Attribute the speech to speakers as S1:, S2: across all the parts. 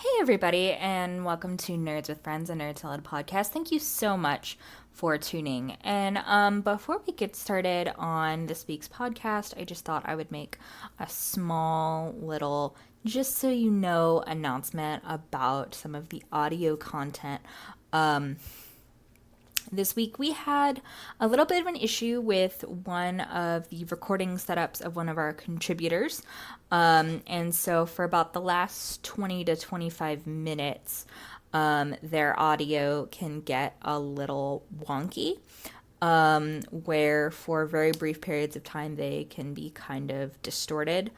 S1: Hey, everybody, and welcome to Nerds with Friends, a Nerd Salad podcast. Thank you so much for tuning. And before we get started on this week's podcast, I just thought I would make a small little, just so you know, announcement about some of the audio content. This week we had a little bit of an issue with one of the recording setups of one of our contributors. And so for about the last 20 to 25 minutes, their audio can get a little wonky, where for very brief periods of time they can be kind of distorted.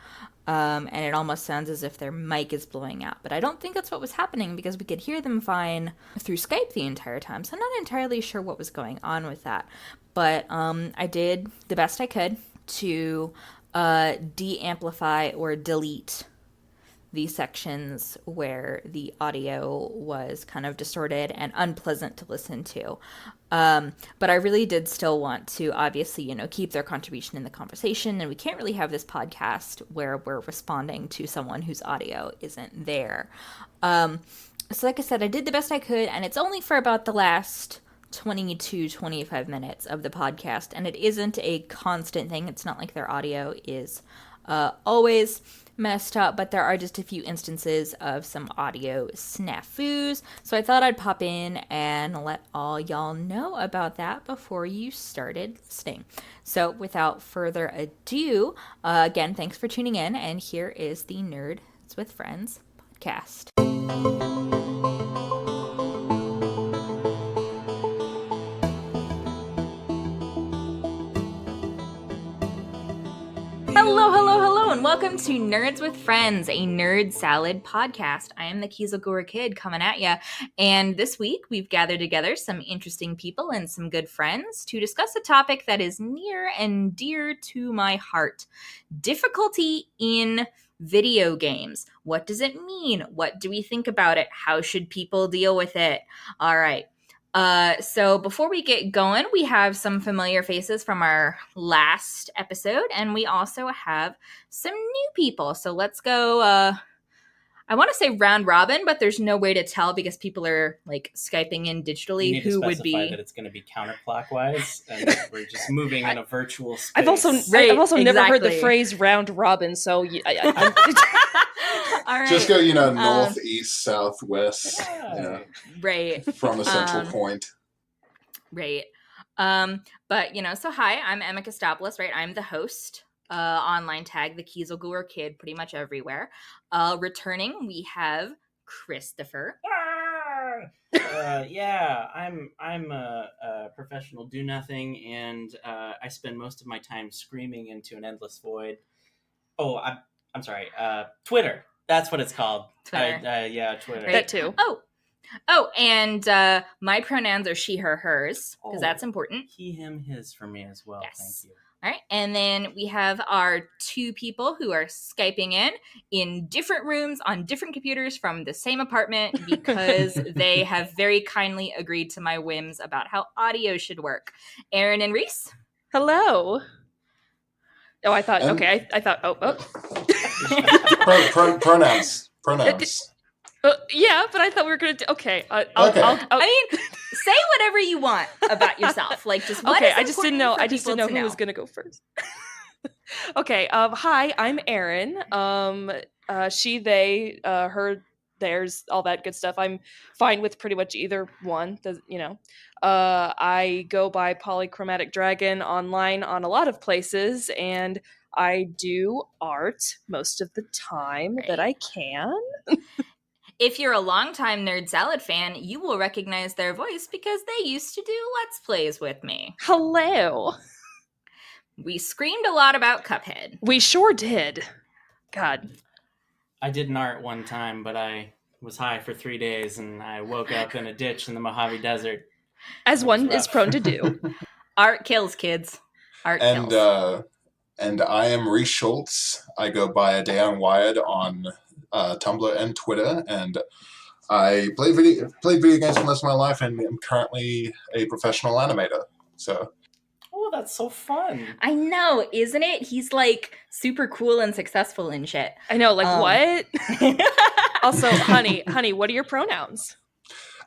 S1: And it almost sounds as if their mic is blowing out. But I don't think that's what was happening because we could hear them fine through Skype the entire time. So I'm not entirely sure what was going on with that. But I did the best I could to de-amplify or delete the sections where the audio was kind of distorted and unpleasant to listen to. But I really did still want to obviously, keep their contribution in the conversation. And we can't really have this podcast where we're responding to someone whose audio isn't there. So like I said, I did the best I could, and it's only for about the last 20 to 25 minutes of the podcast. And it isn't a constant thing. It's not like their audio is always messed up, but there are just a few instances of some audio snafus. So I thought I'd pop in and let all y'all know about that before you started listening. So without further ado, again, thanks for tuning in, and here is the Nerds with Friends podcast. Hello, and welcome to Nerds with Friends, a nerd salad podcast. I am the Kieselgoer Kid coming at ya, and this week we've gathered together some interesting people and some good friends to discuss a topic that is near and dear to my heart: difficulty in video games. What does it mean? What do we think about it? How should people deal with it? All right. So before we get going, we have some familiar faces from our last episode, and we also have some new people. So let's go, I want to say round robin, but there's no way to tell because people are like Skyping in digitally who would be.
S2: That it's going to be counterclockwise, and we're just moving in a virtual space.
S3: I've also never heard the phrase round robin, so
S1: All right.
S4: Just go, north, east, south, west.
S2: Yeah.
S1: Right.
S4: From a central point.
S1: Right. But, so hi, I'm Emma Kostopoulos, right? I'm the host, online tag, the Kieselgoer Kid, pretty much everywhere. Returning, we have Christopher.
S2: I'm a professional do-nothing, and I spend most of my time screaming into an endless void. Oh, I'm sorry, Twitter. That's what it's called.
S1: Twitter.
S2: Twitter.
S1: Right.
S3: That too.
S1: Oh, and my pronouns are she, her, hers, because that's important.
S2: He, him, his for me as well.
S1: Yes.
S2: Thank you.
S1: All right, and then we have our two people who are Skyping in different rooms on different computers from the same apartment because they have very kindly agreed to my whims about how audio should work. Aaron and Reese.
S3: Hello. Oh, I thought. Okay, I thought.
S4: Pronouns.
S3: Yeah, but I thought we were gonna do. Okay.
S4: Okay.
S1: I mean, say whatever you want about yourself. Like, just what
S3: okay.
S1: is
S3: I just didn't know.
S1: important for
S3: I just didn't know
S1: people
S3: who
S1: to
S3: was gonna go first. Okay. Hi, I'm Erin. She, they, her, theirs, all that good stuff. I'm fine with pretty much either one. I go by Polychromatic Dragon online on a lot of places, and I do art most of the time that I can.
S1: If you're a longtime Nerd Salad fan, you will recognize their voice because they used to do Let's Plays with me.
S3: Hello.
S1: We screamed a lot about Cuphead.
S3: We sure did. God.
S2: I did an art one time, but I was high for 3 days, and I woke up in a ditch in the Mojave Desert.
S3: As one is prone to do.
S1: Art kills, kids. Art kills.
S4: And I am Reese Schultz. I go by a day on Wired on Tumblr and Twitter, and I played video games for most of my life, and I'm currently a professional animator. So,
S2: Oh, that's so fun.
S1: I know, isn't it? He's like super cool and successful and shit.
S3: I know, like what? Also, honey, what are your pronouns?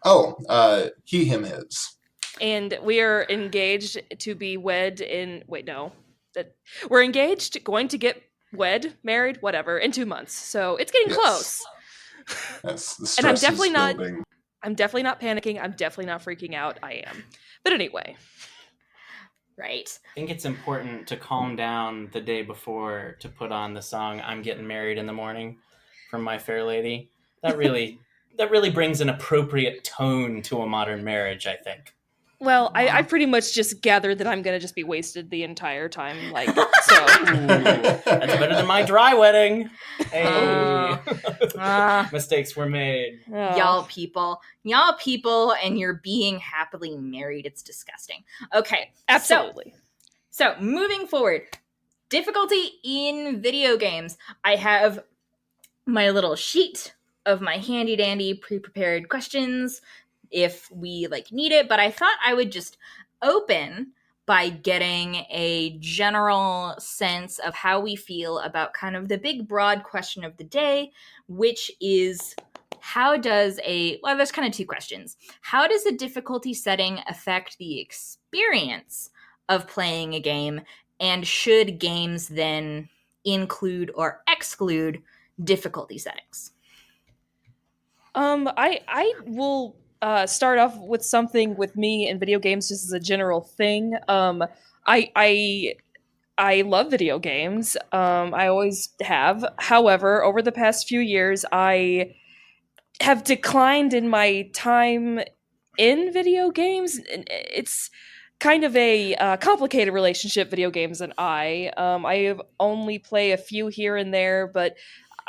S4: Oh, he, him, his.
S3: And we are engaged to be wed in. Wait, no. We're engaged, going to get married, whatever, in 2 months. So it's getting close.
S4: Yes, the stress
S3: And I'm definitely
S4: is
S3: not.
S4: building.
S3: I'm definitely not panicking. I'm definitely not freaking out. I am. But anyway.
S1: Right.
S2: I think it's important to calm down the day before to put on the song "I'm Getting Married in the Morning" from My Fair Lady. That really brings an appropriate tone to a modern marriage, I think.
S3: Well, I pretty much just gathered that I'm gonna just be wasted the entire time, like so.
S2: Ooh, that's better than my dry wedding. Hey, mistakes were made.
S3: Oh.
S1: Y'all people, and you're being happily married. It's disgusting. Okay,
S3: Absolutely.
S1: So moving forward, difficulty in video games. I have my little sheet of my handy dandy pre-prepared questions if we need it, but I thought I would just open by getting a general sense of how we feel about kind of the big broad question of the day, which is there's kind of two questions. How does a difficulty setting affect the experience of playing a game, and should games then include or exclude difficulty settings?
S3: I will start off with something with me in video games, just as a general thing. I love video games. I always have. However, over the past few years, I have declined in my time in video games. It's kind of a complicated relationship, video games and I only play a few here and there, but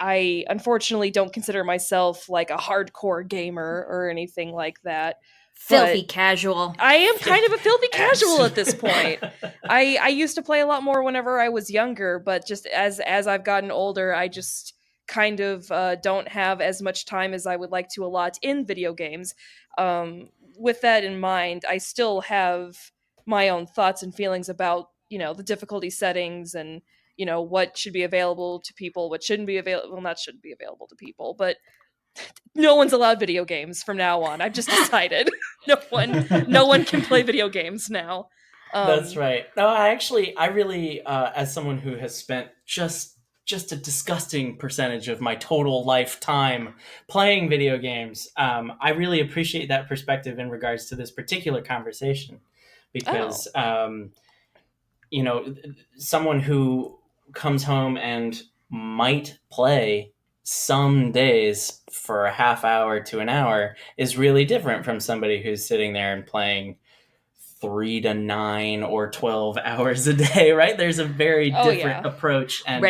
S3: I unfortunately don't consider myself like a hardcore gamer or anything like that.
S1: Filthy casual.
S3: I am kind of a filthy casual at this point. I used to play a lot more whenever I was younger, but just as I've gotten older, I just kind of don't have as much time as I would like to allot in video games. With that in mind, I still have my own thoughts and feelings about, the difficulty settings and, what should be available to people, what shouldn't be available. Well, not shouldn't be available to people, but no one's allowed video games from now on. I've just decided no one can play video games now.
S2: That's right. No, I really, as someone who has spent just a disgusting percentage of my total lifetime playing video games, I really appreciate that perspective in regards to this particular conversation, because someone who comes home and might play some days for a half hour to an hour is really different from somebody who's sitting there and playing 3 to 9 or 12 hours a day, right? There's a very different approach, and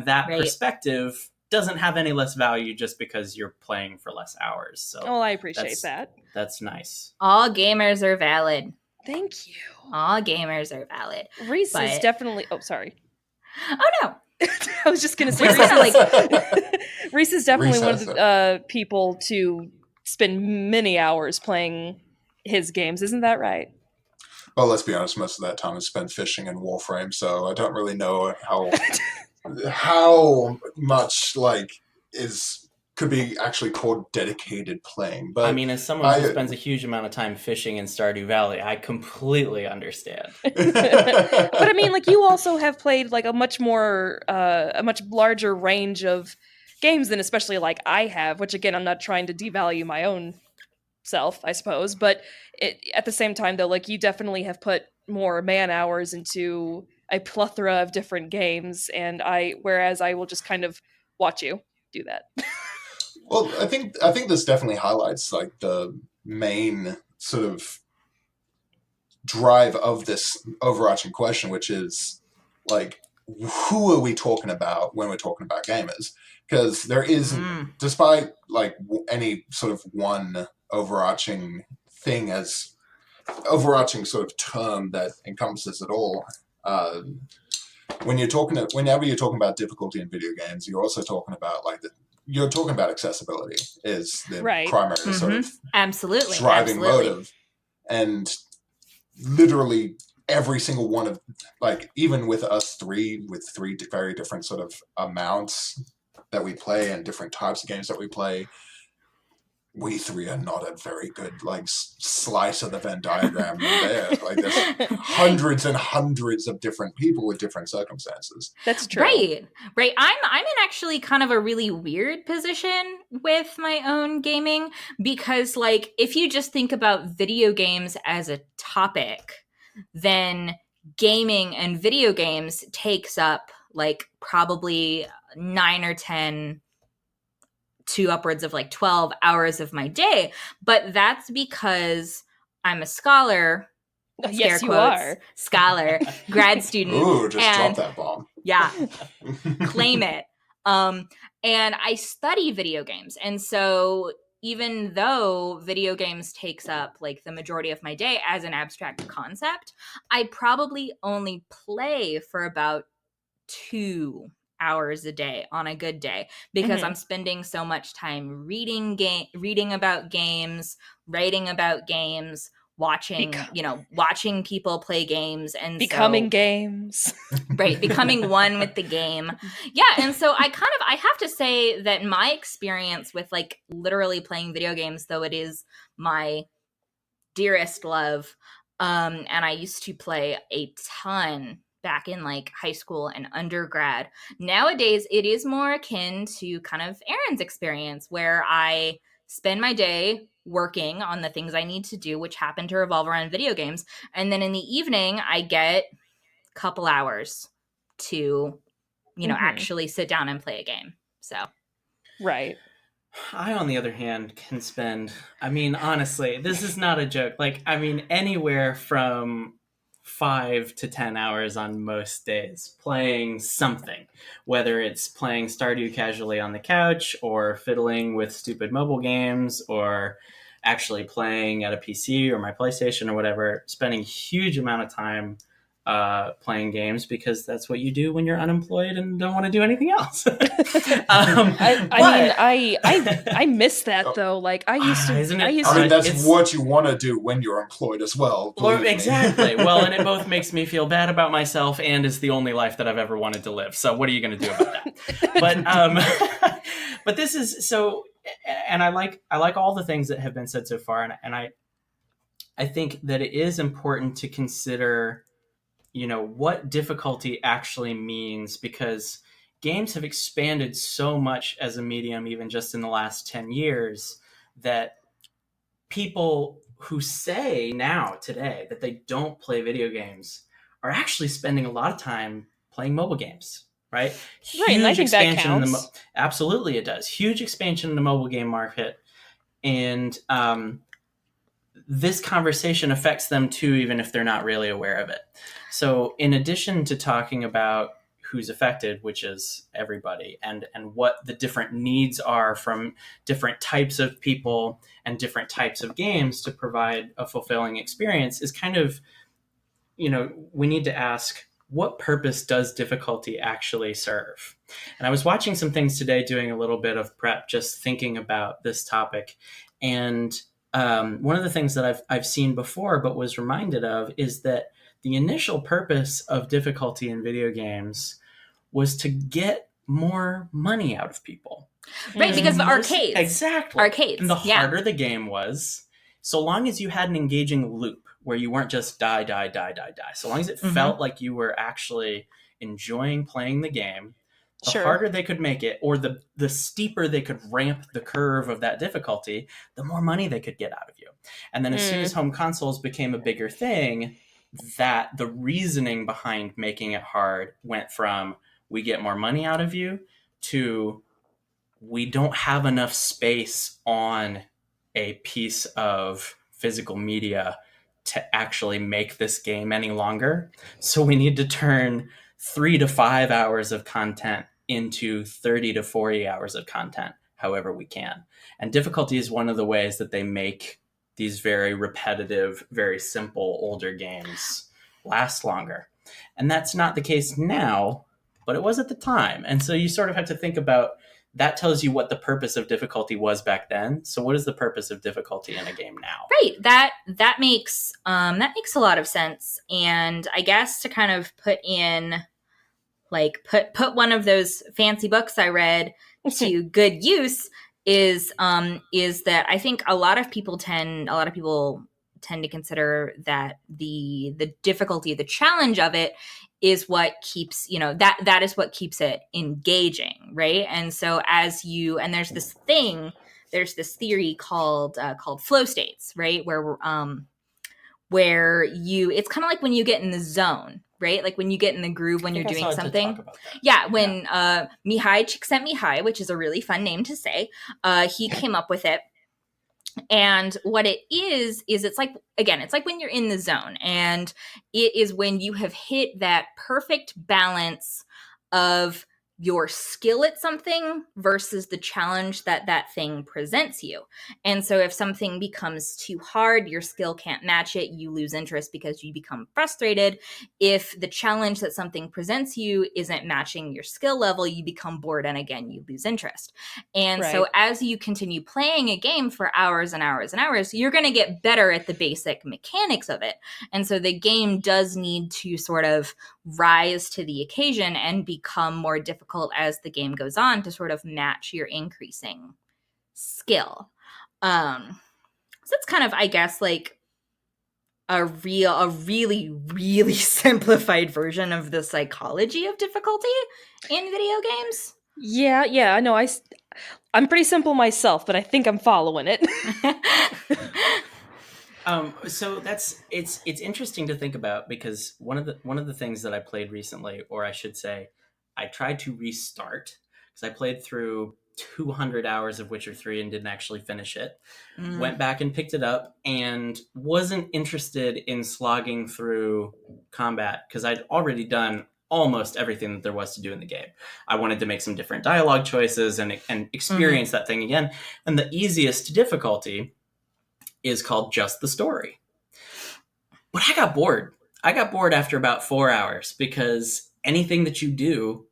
S2: that perspective doesn't have any less value just because you're playing for less hours. So
S3: I appreciate that.
S2: That's nice.
S1: All gamers are valid.
S3: Thank you.
S1: All gamers are valid.
S3: Reese is definitely... Oh, sorry.
S1: Oh, no.
S3: I was just going to say Reese is definitely one of the people to spend many hours playing his games. Isn't that right?
S4: Well, let's be honest, most of that time is spent fishing in Warframe, so I don't really know how much could be actually called dedicated playing. But
S2: I mean, as someone who spends a huge amount of time fishing in Stardew Valley, I completely understand.
S3: But I mean, you also have played a much larger range of games than especially I have, which again, I'm not trying to devalue my own self, I suppose, but at the same time though, you definitely have put more man hours into a plethora of different games, and whereas I will just kind of watch you do that.
S4: Well, I think this definitely highlights the main sort of drive of this overarching question, which is who are we talking about when we're talking about gamers? Because there is, despite any sort of one overarching thing as overarching sort of term that encompasses it all. Whenever you're talking about difficulty in video games, you're also talking about you're talking about accessibility is the primary sort of
S1: absolutely
S4: driving motive, and literally every single one of, like, even with us three, with three very different sort of amounts that we play and different types of games that we play, we three are not a very good, like, slice of the Venn diagram there. Like, there's hundreds and hundreds of different people with different circumstances.
S3: That's true.
S1: Right. I'm in actually kind of a really weird position with my own gaming, because, like, if you just think about video games as a topic, then gaming and video games takes up like probably 9 or 10 to upwards of like 12 hours of my day. But that's because I'm a scholar.
S3: Yes,
S1: scare
S3: you
S1: quotes,
S3: are.
S1: Scholar, grad student.
S4: Ooh, just
S1: and
S4: drop that bomb.
S1: yeah, claim it. And I study video games. And so even though video games takes up like the majority of my day as an abstract concept, I probably only play for about 2 hours a day on a good day, because I'm spending so much time reading about games, writing about games, watching people play games, and
S3: Becoming
S1: so,
S3: games.
S1: right, becoming one with the game. Yeah, and so I have to say that my experience with like literally playing video games, though it is my dearest love, and I used to play a ton back in like high school and undergrad. Nowadays, it is more akin to kind of Erin's experience, where I spend my day working on the things I need to do, which happen to revolve around video games. And then in the evening, I get a couple hours to, actually sit down and play a game. So,
S3: Right.
S2: I, on the other hand, can spend, I mean, honestly, this is not a joke. Like, I mean, anywhere from 5 to 10 hours on most days playing something, whether it's playing Stardew casually on the couch or fiddling with stupid mobile games or actually playing at a PC or my PlayStation or whatever, spending a huge amount of time playing games, because that's what you do when you're unemployed and don't want to do anything else.
S3: I miss that though. Like I used to.
S2: Isn't it?
S4: I mean, that's
S2: It's-
S4: what you want to do when you're employed as well.
S2: Well,
S4: believe me.
S2: exactly. Well, and it both makes me feel bad about myself, and is the only life that I've ever wanted to live. So what are you going to do about that? But this is so, and I like all the things that have been said so far, and I think that it is important to consider, what difficulty actually means, because games have expanded so much as a medium, even just in the last 10 years, that people who say now today that they don't play video games are actually spending a lot of time playing mobile games, right?
S3: Right, and I think that counts.
S2: Absolutely, it does. Huge expansion in the mobile game market, and this conversation affects them too, even if they're not really aware of it. So in addition to talking about who's affected, which is everybody, and what the different needs are from different types of people and different types of games to provide a fulfilling experience, is kind of, we need to ask, what purpose does difficulty actually serve? And I was watching some things today, doing a little bit of prep, just thinking about this topic. And one of the things that I've seen before, but was reminded of, is that the initial purpose of difficulty in video games was to get more money out of people.
S1: right, because of arcades.
S2: Exactly.
S1: Arcades.
S2: And the harder the game was, so long as you had an engaging loop where you weren't just die, so long as it felt like you were actually enjoying playing the game, the harder they could make it, or the steeper they could ramp the curve of that difficulty, the more money they could get out of you. And then as soon as home consoles became a bigger thing, that the reasoning behind making it hard went from we get more money out of you to we don't have enough space on a piece of physical media to actually make this game any longer. So we need to turn 3 to 5 hours of content into 30 to 40 hours of content, however we can. And difficulty is one of the ways that they make these very repetitive, very simple, older games last longer. And that's not the case now, but it was at the time. And so you sort of have to think about that tells you what the purpose of difficulty was back then. So what is the purpose of difficulty in a game now?
S1: Right. That makes a lot of sense. And I guess to kind of put in like put one of those fancy books I read to good use is that I think a lot of people tend to consider that the difficulty, the challenge of it is what keeps, that is what keeps it engaging, right? And so there's this theory called flow states, right? Where it's kind of like when you get in the zone, right? Like when you get in the groove when you're doing something. Yeah, when Mihai Csikszentmihalyi, which is a really fun name to say, he came up with it. And what it is it's like, again, it's like when you're in the zone, and it is when you have hit that perfect balance of your skill at something versus the challenge that thing presents you. And so if something becomes too hard, your skill can't match it, you lose interest because you become frustrated. If the challenge that something presents you isn't matching your skill level, you become bored, and again, you lose interest. And so as you continue playing a game for hours and hours and hours, you're going to get better at the basic mechanics of it. And so the game does need to sort of rise to the occasion and become more difficult as the game goes on to sort of match your increasing skill. So it's kind of, I guess, like a really, really simplified version of the psychology of difficulty in video games.
S3: Yeah, I know. I'm pretty simple myself, but I think I'm following it.
S2: So it's interesting to think about, because one of the things that I played recently, or I should say, I tried to restart, because I played through 200 hours of Witcher 3 and didn't actually finish it. Went back and picked it up and wasn't interested in slogging through combat, because I'd already done almost everything that there was to do in the game. I wanted to make some different dialogue choices and experience that thing again. And the easiest difficulty is called Just the Story. But I got bored. I got bored after about 4 hours, because anything that you do,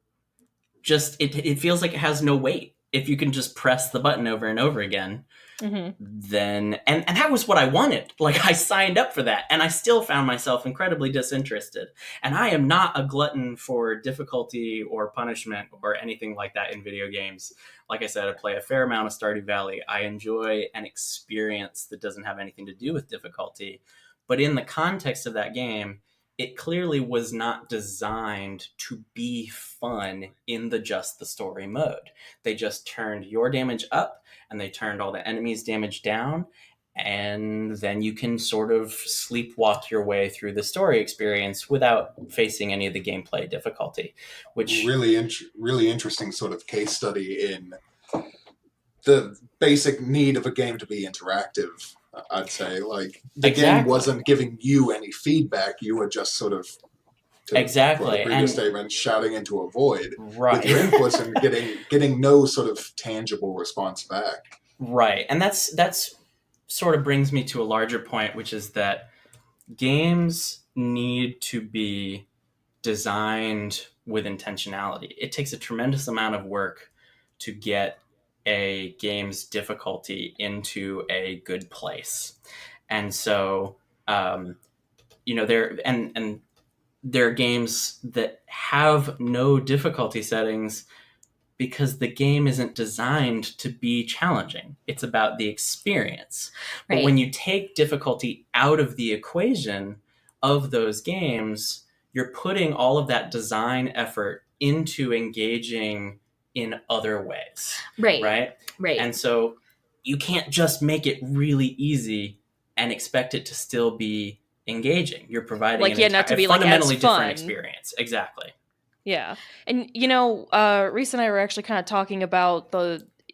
S2: just it feels like it has no weight. If you can just press the button over and over again, then and that was what I wanted. Like, I signed up for that, and I still found myself incredibly disinterested. And I am not a glutton for difficulty or punishment or anything like that in video games. Like I said, I play a fair amount of Stardew Valley. I enjoy an experience that doesn't have anything to do with difficulty. But in the context of that game, it clearly was not designed to be fun in the Just the Story mode. They just turned your damage up, and they turned all the enemies' damage down, and then you can sort of sleepwalk your way through the story experience without facing any of the gameplay difficulty. Which
S4: really interesting sort of case study in the basic need of a game to be interactive. I'd say, like, the game wasn't giving you any feedback; you were just sort of,
S2: exactly,
S4: the previous statement, shouting into a void
S2: right.
S4: with your inputs and getting no sort of tangible response back.
S2: Right, and that's sort of brings me to a larger point, which is that games need to be designed with intentionality. It takes a tremendous amount of work to get a game's difficulty into a good place. And so, there are games that have no difficulty settings because the game isn't designed to be challenging. It's about the experience. Right. But when you take difficulty out of the equation of those games, you're putting all of that design effort into engaging in other ways. Right. And so you can't just make it really easy and expect it to still be engaging. You're providing
S3: not to be
S2: a fundamentally
S3: like as fun.
S2: different experience. Exactly.
S3: Yeah. And, Reese and I were actually kind of talking about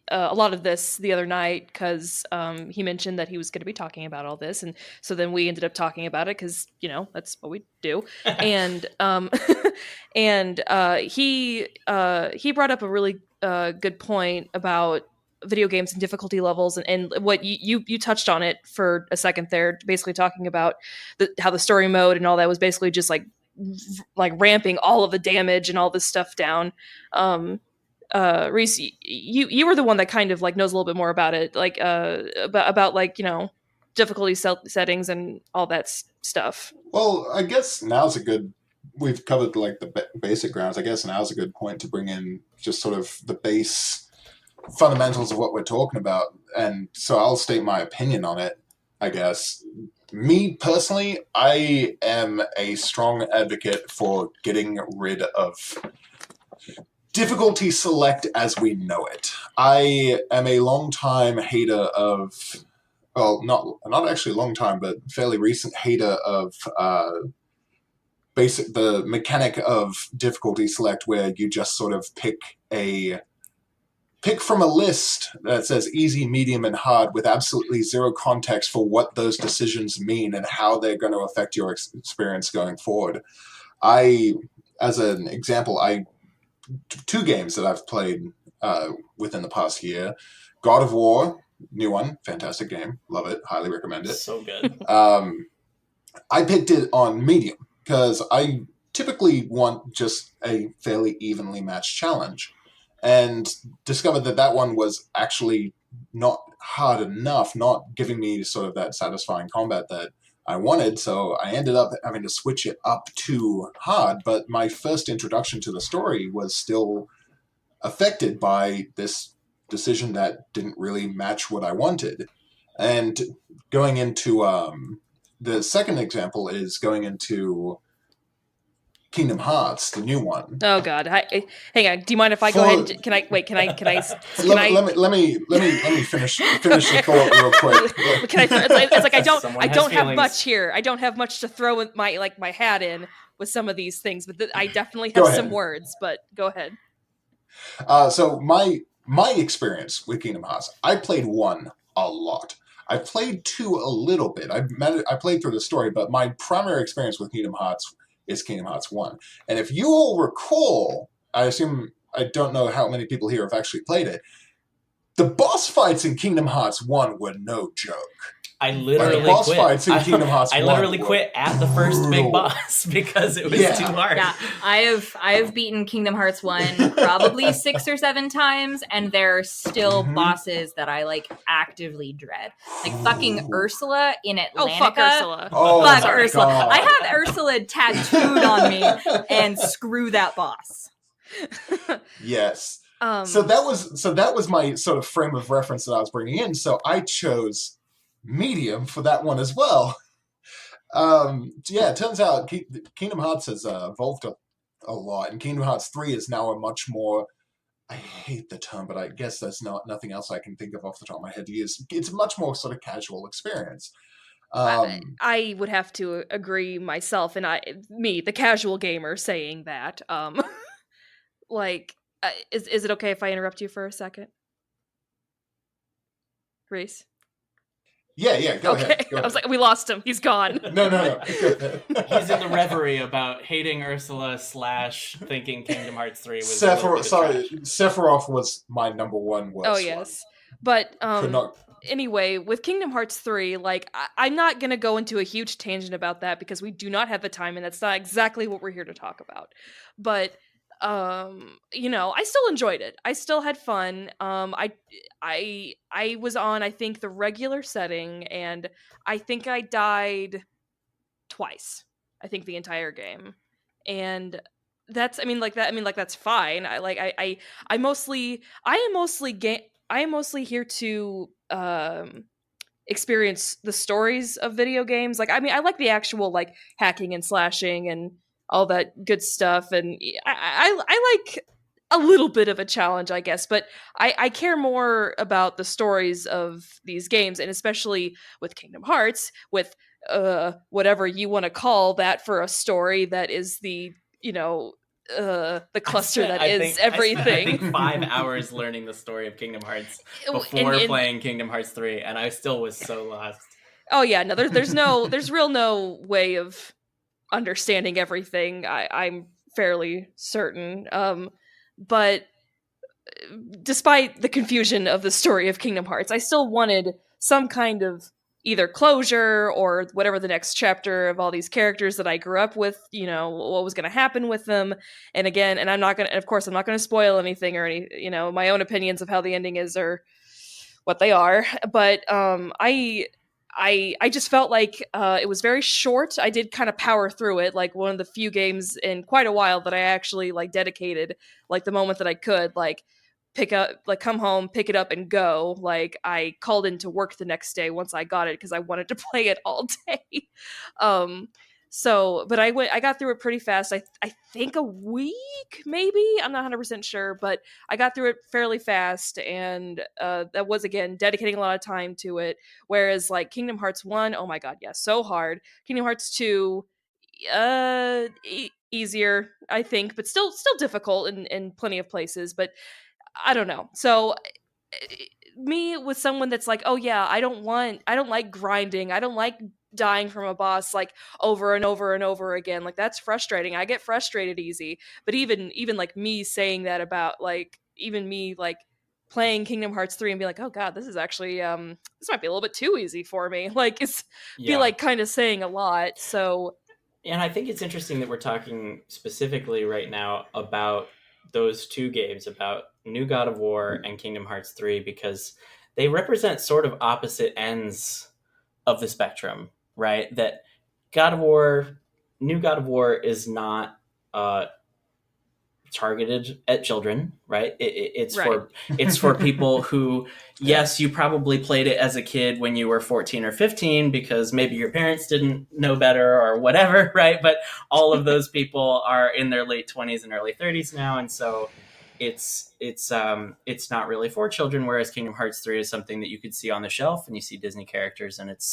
S3: a lot of this the other night, because he mentioned that he was going to be talking about all this. And so then we ended up talking about it because, that's what we do. And he brought up a really good point about video games and difficulty levels, and what you touched on it for a second there, basically talking about how the story mode and all that was basically just like ramping all of the damage and all this stuff down. Reese, you were the one that kind of like knows a little bit more about it, like about like difficulty settings and all that stuff.
S4: Well, I guess now's a good. We've covered like the basic grounds. I guess now's a good point to bring in just sort of the base fundamentals of what we're talking about. And so I'll state my opinion on it, I guess. Me personally, I am a strong advocate for getting rid of difficulty select as we know it. I am a long-time hater of, well, not actually a long time, but fairly recent hater of the mechanic of difficulty select, where you just sort of pick from a list that says easy, medium, and hard with absolutely zero context for what those decisions mean and how they're going to affect your experience going forward. As an example, two games that I've played within the past year. God of War, new one, fantastic game, love it, highly recommend it.
S2: So good.
S4: I picked it on medium because I typically want just a fairly evenly matched challenge, and discovered that one was actually not hard enough, not giving me sort of that satisfying combat that I wanted, so I ended up having to switch it up to hard, but my first introduction to the story was still affected by this decision that didn't really match what I wanted. And going into the second example is going into Kingdom Hearts, the new one.
S3: Oh God! Hang on. Do you mind if I go ahead? And, can I wait? Can I?
S4: Let me finish the thought real quick.
S3: Can I? It's like I don't have
S2: feelings.
S3: much here. I don't have much to throw in my hat in with some of these things, but I definitely have some words. But go ahead.
S4: So my experience with Kingdom Hearts, I played 1 a lot. I played 2 a little bit. I played through the story, but my primary experience with Kingdom Hearts is Kingdom Hearts 1. And if you all recall, I don't know how many people here have actually played it, the boss fights in Kingdom Hearts 1 were no joke.
S2: I literally
S4: the boss
S2: quit.
S4: Fights in Kingdom Hearts
S2: I
S4: 1
S2: literally
S4: were
S2: quit at the first big boss because it was too hard.
S1: Yeah, I have beaten Kingdom Hearts 1 probably 6 or 7 times, and there are still bosses that I like actively dread. Like fucking Ursula in Atlantica.
S3: Oh, fuck Ursula.
S4: Oh,
S1: Fuck
S4: my
S1: Ursula.
S4: God.
S1: I have Ursula tattooed on me, and screw that boss.
S4: Yes. So that was my sort of frame of reference that I was bringing in. So I chose medium for that one as well. It turns out Kingdom Hearts has evolved a lot, and Kingdom Hearts 3 is now a much more, I hate the term, but I guess there's nothing else I can think of off the top of my head to use. It's a much more sort of casual experience.
S3: I would have to agree myself, and the casual gamer, saying that. Is it okay if I interrupt you for a second, Reese?
S4: Yeah, go ahead.
S3: I was like, we lost him. He's gone.
S4: No.
S2: He's in the reverie about hating Ursula / thinking Kingdom Hearts 3 was
S4: Sephiroth was my number one worst.
S3: Oh, yes. But,
S4: not...
S3: anyway, with Kingdom Hearts 3, like, I'm not going to go into a huge tangent about that because we do not have the time, and that's not exactly what we're here to talk about. But, I still enjoyed it. I still had fun. I was on, I think, the regular setting, and I think I died twice. I think the entire game, and that's that's fine. I am mostly here to experience the stories of video games. Like, I mean, I like the actual like hacking and slashing and all that good stuff, and I like a little bit of a challenge, I guess, but I care more about the stories of these games, and especially with Kingdom Hearts, with whatever you want to call that for a story that is the cluster that is everything.
S2: I think 5 hours learning the story of Kingdom Hearts before playing Kingdom Hearts 3, and I still was so lost.
S3: Oh yeah, no, there's no way of understanding everything. I'm fairly certain. But despite the confusion of the story of Kingdom Hearts, I still wanted some kind of either closure or whatever the next chapter of all these characters that I grew up with, what was going to happen with them. And again, and of course, I'm not going to spoil anything or any, my own opinions of how the ending is or what they are. But I just felt like it was very short. I did kind of power through it, like one of the few games in quite a while that I actually like dedicated, like the moment that I could, like pick up, like come home, pick it up, and go. Like I called into work the next day once I got it because I wanted to play it all day. um, but I got through it pretty fast. I think a week, maybe. I'm not 100% sure, but I got through it fairly fast, and that was again dedicating a lot of time to it. Whereas like Kingdom Hearts 1, oh my god, yeah, so hard. Kingdom Hearts 2, easier, I think, but still difficult in plenty of places. But I don't know. So me with someone that's like, oh yeah, I don't like grinding. I don't like dying from a boss like over and over and over again. Like that's frustrating. I get frustrated easy. But even like me saying that about like even me like playing Kingdom Hearts 3 and be like, oh god, this is actually this might be a little bit too easy for me. Like it's be like kind of saying a lot. So
S2: and I think it's interesting that we're talking specifically right now about those two games, about New God of War and Kingdom Hearts 3, because they represent sort of opposite ends of the spectrum, right? That God of War, New God of War is not targeted at children, right? It's
S3: right.
S2: it's for people who, yes, you probably played it as a kid when you were 14 or 15 because maybe your parents didn't know better or whatever, right? But all of those people are in their late 20s and early 30s now, and so it's not really for children. Whereas Kingdom Hearts 3 is something that you could see on the shelf and you see Disney characters, and it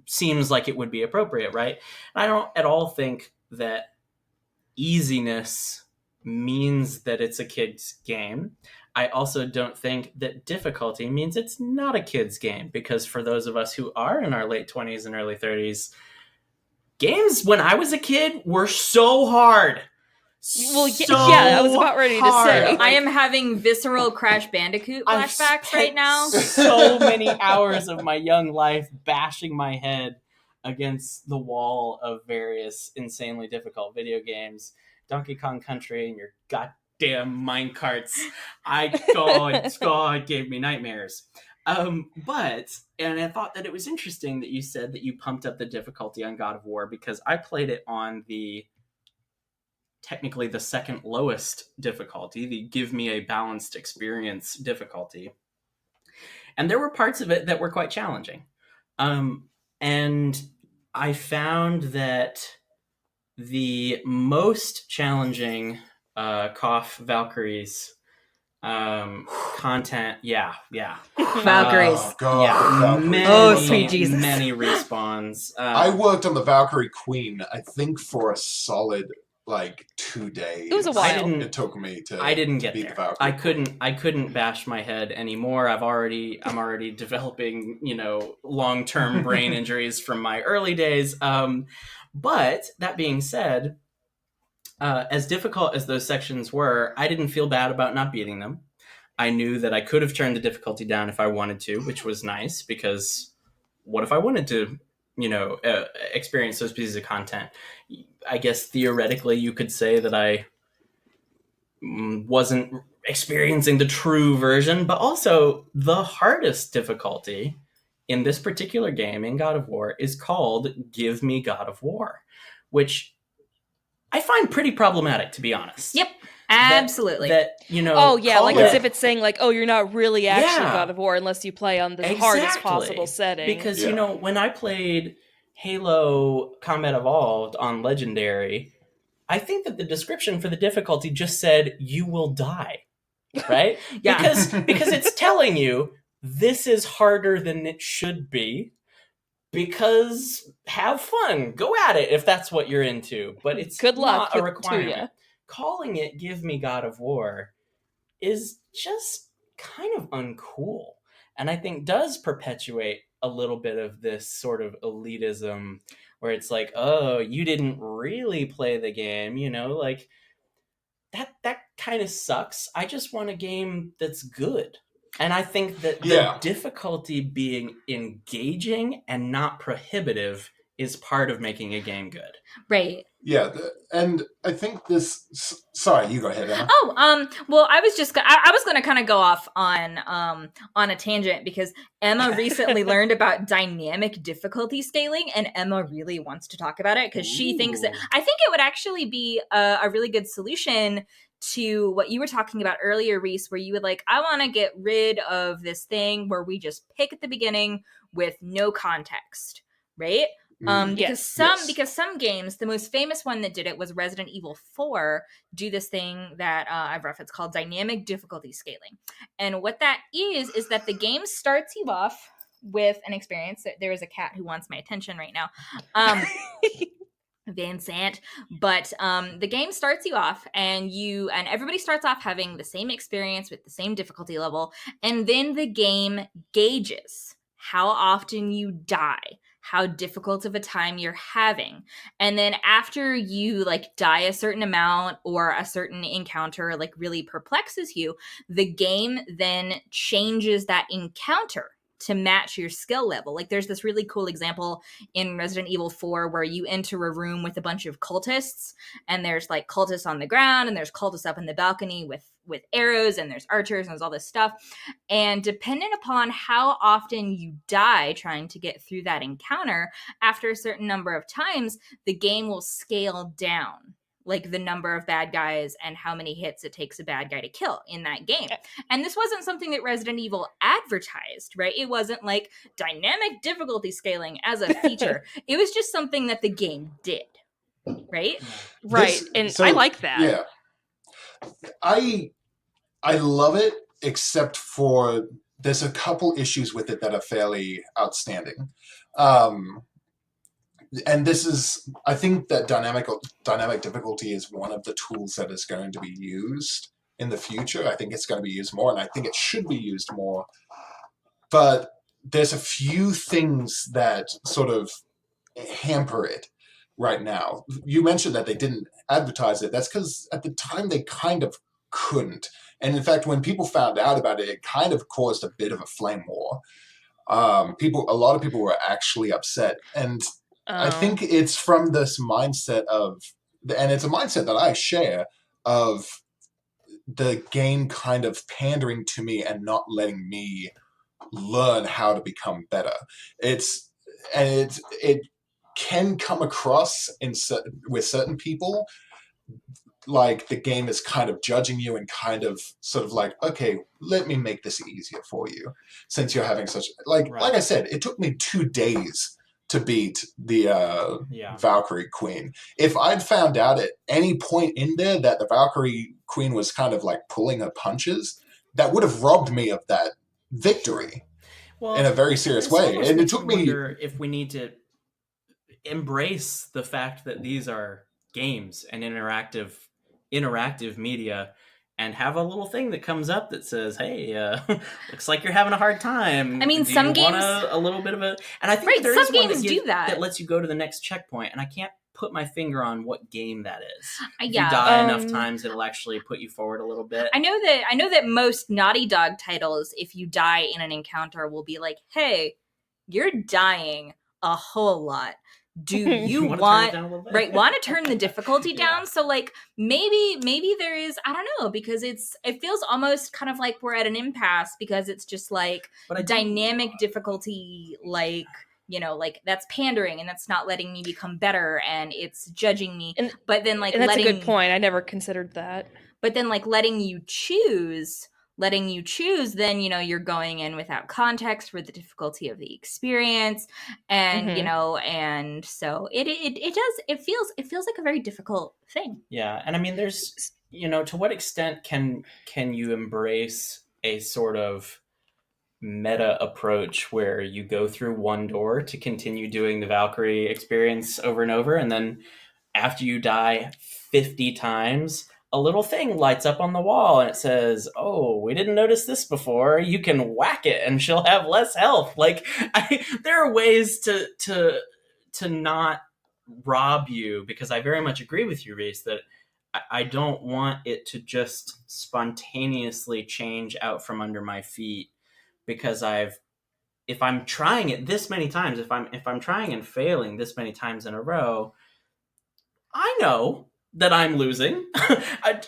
S2: seems like it would be appropriate, right? I don't at all think that easiness means that it's a kid's game. I also don't think that difficulty means it's not a kid's game, because for those of us who are in our late 20s and early 30s, games when I was a kid were so hard.
S3: Well, yeah, I was about ready to say.
S1: I am having visceral Crash Bandicoot flashbacks right now.
S2: So many hours of my young life bashing my head against the wall of various insanely difficult video games. Donkey Kong Country and your goddamn minecarts. God, gave me nightmares. But I thought that it was interesting that you said that you pumped up the difficulty on God of War, because I played it on technically the second lowest difficulty, the give me a balanced experience difficulty. And there were parts of it that were quite challenging. And I found that the most challenging Cough Valkyries content,
S1: Valkyries.
S4: Oh, God,
S2: yeah,
S4: Valkyries.
S1: Sweet Jesus.
S2: Many respawns.
S4: I worked on the Valkyrie Queen, I think, for a solid 2 days.
S3: It was a while.
S4: It took me to.
S2: I didn't get
S4: beat
S2: there.
S4: The Valkyrie
S2: I couldn't bash my head anymore. I'm already developing, long-term brain injuries from my early days. But that being said, as difficult as those sections were, I didn't feel bad about not beating them. I knew that I could have turned the difficulty down if I wanted to, which was nice, because what if I wanted to, experience those pieces of content? I guess theoretically you could say that I wasn't experiencing the true version, but also the hardest difficulty in this particular game, in God of War, is called Give Me God of War, which I find pretty problematic, to be honest.
S1: Yep, absolutely.
S3: Oh yeah, like as if it's saying like, oh, you're not really actually God of War unless you play on the hardest possible setting.
S2: Because when I played Halo Combat Evolved on Legendary, I think that the description for the difficulty just said you will die, right?
S1: Yeah.
S2: Because it's telling you this is harder than it should be. Because have fun, go at it if that's what you're into. But it's
S3: good luck
S2: not a requirement.
S3: To ya.
S2: Calling it "Give Me God of War" is just kind of uncool, and I think does perpetuate a little bit of this sort of elitism, where it's like, oh, you didn't really play the game, like that kind of sucks. I just want a game that's good. And I think that the difficulty being engaging and not prohibitive is part of making a game good.
S1: Right.
S4: Yeah, and I think this. Sorry, you go ahead, Emma.
S1: Oh, well, I was going to kind of go off on a tangent because Emma recently learned about dynamic difficulty scaling, and Emma really wants to talk about it because she thinks that I think it would actually be a really good solution to what you were talking about earlier, Reese, where you would I want to get rid of this thing where we just pick at the beginning with no context, right? Because some games, the most famous one that did it was Resident Evil 4, do this thing that I've referenced called dynamic difficulty scaling. And what that is that the game starts you off with an experience. There is a cat who wants my attention right now. Vincent. But the game starts you off and everybody starts off having the same experience with the same difficulty level. And then the game gauges how often you die, how difficult of a time you're having. And then after you die a certain amount or a certain encounter really perplexes you, the game then changes that encounter to match your skill level. There's this really cool example in Resident Evil 4 where you enter a room with a bunch of cultists, and there's cultists on the ground, and there's cultists up in the balcony with arrows, and there's archers, and there's all this stuff. And depending upon how often you die trying to get through that encounter, after a certain number of times, the game will scale down the number of bad guys and how many hits it takes a bad guy to kill in that game. And this wasn't something that Resident Evil advertised, right? It wasn't dynamic difficulty scaling as a feature. It was just something that the game did, right?
S3: Right. I like that.
S4: Yeah. I love it, except for there's a couple issues with it that are fairly outstanding. And this is, I think that dynamic difficulty is one of the tools that is going to be used in the future. I think it's going to be used more, and I think it should be used more. But there's a few things that sort of hamper it right now. You mentioned that they didn't advertise it. That's because at the time they kind of couldn't. And in fact, when people found out about it, it kind of caused a bit of a flame war. A lot of people were actually upset. And I think it's from this mindset and it's a mindset that I share, of the game kind of pandering to me and not letting me learn how to become better. It can come across with certain people like the game is kind of judging you and kind of sort of okay, let me make this easier for you since you're having such like I said, it took me 2 days to beat the Valkyrie Queen. If I'd found out at any point in there that the Valkyrie Queen was kind of pulling her punches, that would have robbed me of that victory in a very serious way. And it took me
S2: wonder if we need to embrace the fact that these are games and interactive media, and have a little thing that comes up that says, "Hey, looks like you're having a hard time."
S1: I mean, some games
S2: a little bit of a, and I think there is
S1: some games do
S2: that lets you go to the next checkpoint, and I can't put my finger on what game that is. If
S1: yeah,
S2: you die enough times, it'll actually put you forward a little bit.
S1: I know that most Naughty Dog titles, if you die in an encounter, will be like, "Hey, you're dying a whole lot. Do you want to turn the difficulty down?" So maybe there is, I don't know, because it feels almost kind of like we're at an impasse, because it's just dynamic difficulty, that's pandering, and that's not letting me become better, and it's judging me. But then
S3: and that's a good point. I never considered that.
S1: But then letting you choose, then you're going in without context for the difficulty of the experience, and and so it feels like a very difficult thing.
S2: Yeah. And I mean, there's to what extent can you embrace a sort of meta approach where you go through one door to continue doing the Valkyrie experience over and over, and then after you die 50 times, a little thing lights up on the wall and it says, "Oh, we didn't notice this before. You can whack it and she'll have less health." There are ways to not rob you, because I very much agree with you, Reese, that I don't want it to just spontaneously change out from under my feet because if I'm trying it this many times, if I'm trying and failing this many times in a row, I know that I'm losing. I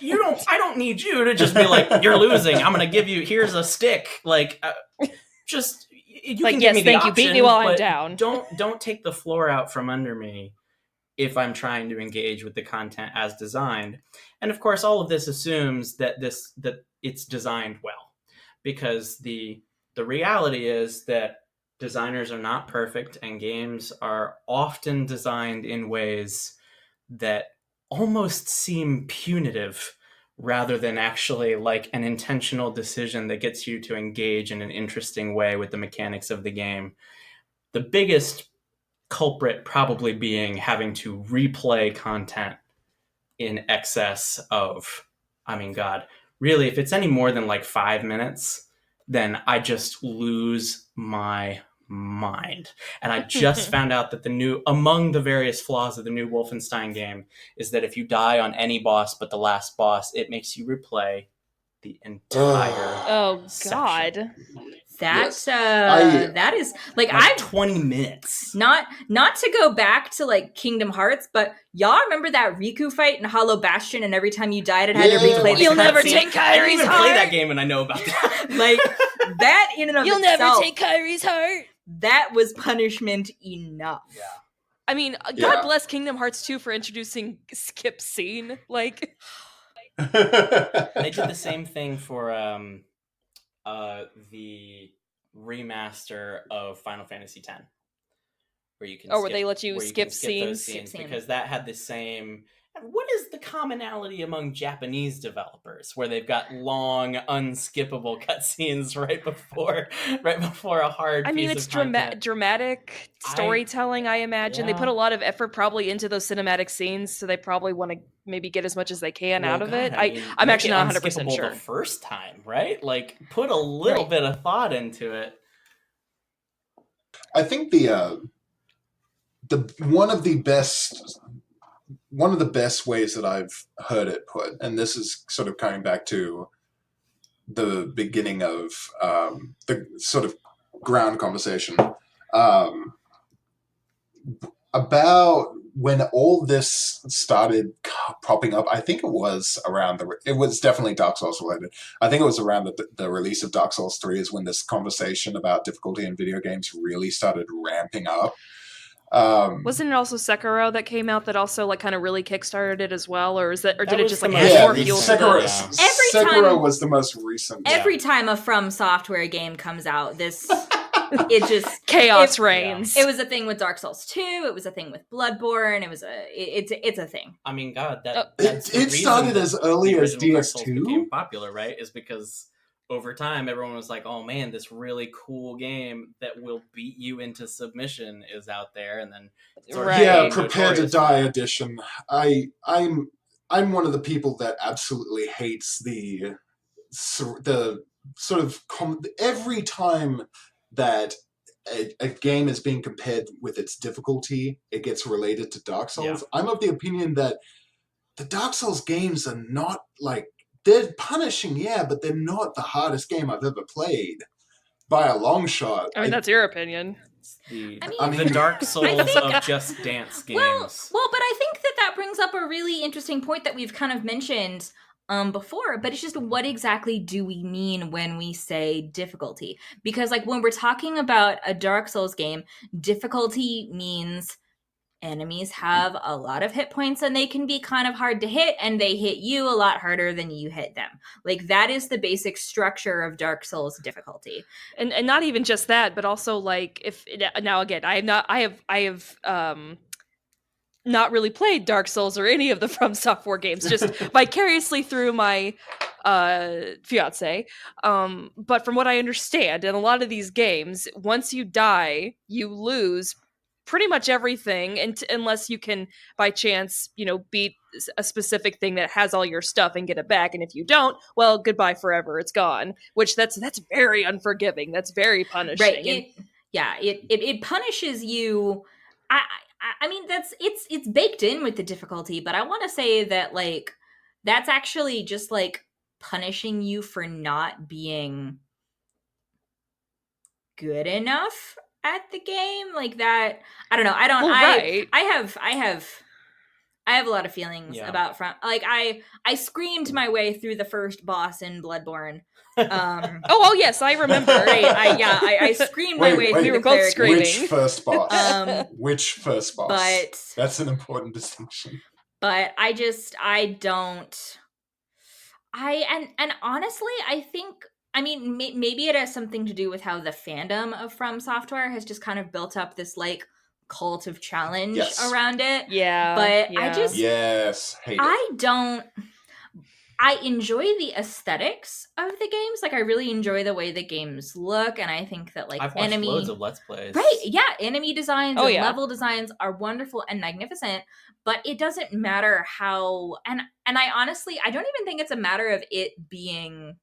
S2: don't need you to just be like, you're losing. I'm gonna give you, here's a stick. Like, just you
S3: Like,
S2: can
S3: yes,
S2: give me the
S3: thank you,
S2: option,
S3: beat me while I'm
S2: but
S3: down.
S2: don't take the floor out from under me if I'm trying to engage with the content as designed. And of course, all of this assumes that it's designed well, because the reality is that designers are not perfect, and games are often designed in ways that almost seem punitive rather than actually like an intentional decision that gets you to engage in an interesting way with the mechanics of the game. The biggest culprit probably being having to replay content in excess of, I mean, God, really, if it's any more than like 5 minutes, then I just lose my mind. And I just found out that among the various flaws of the new Wolfenstein game is that if you die on any boss but the last boss, it makes you replay the entire
S3: Oh
S2: section.
S3: God.
S4: Yes.
S1: That is like,
S2: Like
S1: I've
S2: 20 minutes.
S1: not to go back to like Kingdom Hearts, but y'all remember that Riku fight in Hollow Bastion, and every time you died, it had to
S4: Yeah.
S1: replay the
S3: You'll never
S1: cutscene?
S3: take
S2: I didn't
S3: Kyrie's
S2: even
S3: heart.
S2: play that game and I know about that.
S1: Like, that in and of
S3: You'll
S1: itself,
S3: never take Kyrie's heart.
S1: that was punishment enough.
S2: Yeah.
S3: I mean, God
S4: Yeah.
S3: bless Kingdom Hearts 2 for introducing skip scene. Like,
S2: They did the same thing for the remaster of Final Fantasy X, where you can
S3: where they let you
S2: where
S3: skip
S2: those
S3: scenes.
S2: scenes,
S1: Skip
S2: because that had the same. What is the commonality among Japanese developers where they've got long, unskippable cutscenes right before a hard
S3: I mean,
S2: piece
S3: it's
S2: of content?
S3: dramatic storytelling, I imagine. They
S2: Yeah.
S3: put a lot of effort probably into those cinematic scenes, so they probably want to maybe get as much as they can
S2: Well,
S3: out of
S2: God,
S3: it.
S2: I mean,
S3: I'm
S2: make
S3: actually
S2: it
S3: not 100%
S2: unskippable
S3: sure.
S2: the first time, right? Like, put a little
S1: Right.
S2: bit of thought into it.
S4: I think the one of the best ways that I've heard it put, and this is sort of coming back to the beginning of the sort of ground conversation, about when all this started popping up. I think it was definitely Dark Souls related. I think it was around the release of Dark Souls 3 is when this conversation about difficulty in video games really started ramping up.
S3: Wasn't it also Sekiro that came out that also like kind of really kickstarted it as well, or did
S2: That
S3: it
S2: was
S3: just
S2: the
S3: like
S2: most
S3: add more
S2: recent,
S3: fuel to
S4: Sekiro,
S3: the?
S1: Every
S4: Sekiro
S1: time-
S4: was the most recent.
S1: Every time a From Software game comes out, it just
S3: Chaos reigns.
S1: It was a thing with Dark Souls 2. It was a thing with Bloodborne. It's a thing.
S2: I mean, God,
S3: Oh.
S2: that's the
S4: It
S2: reason
S4: started
S2: that
S4: as early
S2: the
S4: as
S2: original Dark Souls
S4: DS2.
S2: became popular, right? Is because over time everyone was like, "Oh man, this really cool game that will beat you into submission is out there," and then sort of
S3: Right.
S4: Yeah,
S2: became
S4: Prepare to
S2: notorious
S4: Die
S2: for that.
S4: edition. I'm one of the people that absolutely hates the sort of every time that a game is being compared with its difficulty, it gets related to Dark Souls. I'm of the opinion that the Dark Souls games are not like, they're punishing, yeah, but they're not the hardest game I've ever played by a long shot.
S3: I mean, that's your opinion.
S2: It's the
S1: I
S2: the
S4: mean-
S2: Dark Souls
S1: think-
S2: of Just Dance games.
S1: Well, but I think that brings up a really interesting point that we've kind of mentioned before, but it's just, what exactly do we mean when we say difficulty? Because like when we're talking about a Dark Souls game, difficulty means enemies have a lot of hit points and they can be kind of hard to hit, and they hit you a lot harder than you hit them. Like, that is the basic structure of Dark Souls difficulty.
S3: And not even just that, but also like if now again, I have not really played Dark Souls or any of the From Software games, just vicariously through my fiance. But from what I understand, in a lot of these games, once you die, you lose pretty much everything, unless you can by chance beat a specific thing that has all your stuff and get it back. And if you don't, well, goodbye forever, it's gone. Which that's very unforgiving, that's very punishing.
S1: Right. It punishes you. I mean, it's baked in with the difficulty, but I want to say that, like, that's actually just like punishing you for not being good enough at the game. Like that, I don't know. I don't.
S3: Well, right.
S1: I have a lot of feelings
S2: Yeah.
S1: about like I screamed my way through the first boss in Bloodborne.
S3: Oh, yes, I remember.
S1: Right. I screamed my way through
S3: we were
S1: the
S3: both
S1: cleric.
S3: screaming.
S4: Which first boss? Which first boss?
S1: But
S4: That's an important distinction.
S1: But I don't. And honestly, I think. I mean, maybe it has something to do with how the fandom of From Software has just kind of built up this like cult of challenge around it.
S3: Yeah.
S1: But
S3: yeah.
S1: I just
S4: hate it.
S1: I don't. I enjoy the aesthetics of the games. Like I really enjoy the way the games look, and I think that like
S2: I've watched
S1: enemy
S2: loads of Let's Plays.
S1: right, yeah, enemy designs
S3: Oh,
S1: and
S3: yeah.
S1: level designs are wonderful and magnificent. But it doesn't matter how, and I honestly I don't even think it's a matter of it being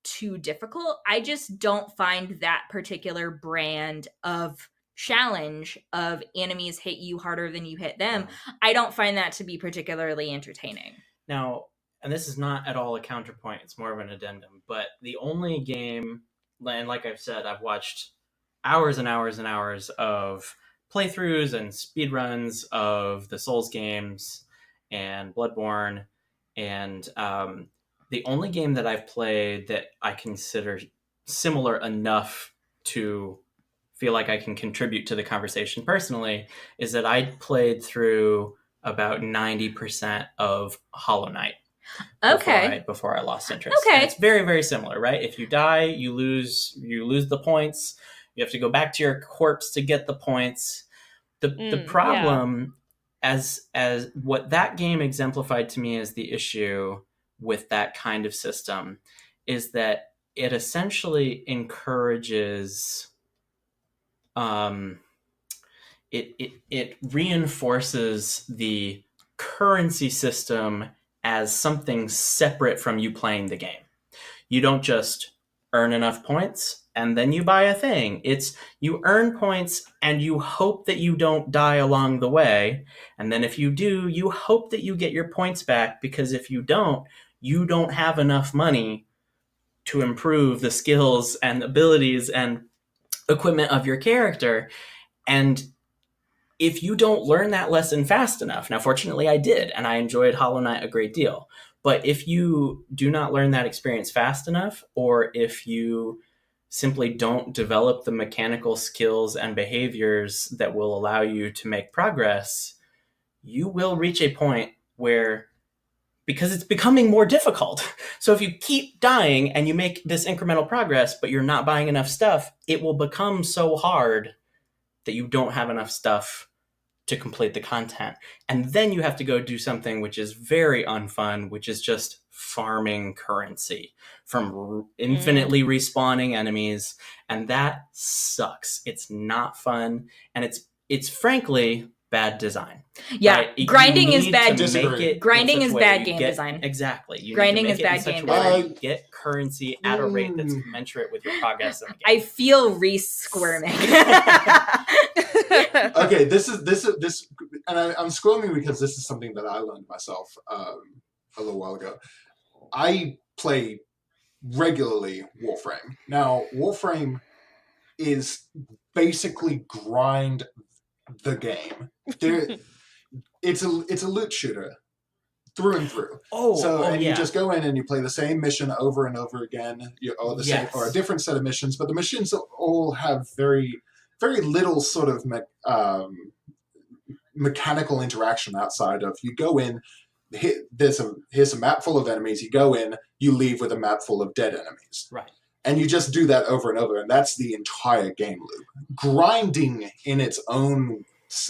S1: too difficult. I just don't find that particular brand of challenge of enemies hit you harder than you hit them. I don't find that to be particularly entertaining.
S2: Now, and this is not at all a counterpoint, it's more of an addendum, but the only game, and like I've said, I've watched hours and hours and hours of playthroughs and speedruns of the Souls games and Bloodborne, and the only game that I've played that I consider similar enough to feel like I can contribute to the conversation personally is that I played through about 90% of Hollow Knight.
S1: Okay.
S2: Before I lost interest.
S1: Okay.
S2: And it's very, very similar, right? If you die, you lose the points. You have to go back to your corpse to get the points. The problem, as what that game exemplified to me as the issue with that kind of system, is that it essentially encourages it reinforces the currency system as something separate from you playing the game. You don't just earn enough points and then you buy a thing. It's you earn points and you hope that you don't die along the way. And then if you do, you hope that you get your points back, because if you don't have enough money to improve the skills and abilities and equipment of your character. And if you don't learn that lesson fast enough, now fortunately I did, and I enjoyed Hollow Knight a great deal, but if you do not learn that experience fast enough, or if you simply don't develop the mechanical skills and behaviors that will allow you to make progress, you will reach a point where, because it's becoming more difficult. So if you keep dying and you make this incremental progress, but you're not buying enough stuff, it will become so hard that you don't have enough stuff to complete the content. And then you have to go do something which is very unfun, which is just farming currency from infinitely respawning enemies. And that sucks. It's not fun. And it's frankly bad design.
S1: Yeah,
S2: right?
S1: grinding is bad.
S2: Grinding
S1: is bad game design.
S2: Exactly.
S1: Grinding is bad game design.
S2: You get currency at a rate that's commensurate with your progress in the game.
S1: I feel Reese squirming.
S4: Okay, this, and I'm squirming because this is something that I learned myself a little while ago. I play regularly Warframe. Now, Warframe is basically grind the game. It's a loot shooter through and through. You just go in and you play the same mission over and over again, or a different set of missions, but the missions all have very, very little sort of mechanical interaction outside of you go in. Here's a map full of enemies. You go in, you leave with a map full of dead enemies.
S2: Right.
S4: And you just do that over and over, and that's the entire game loop. Grinding in its own,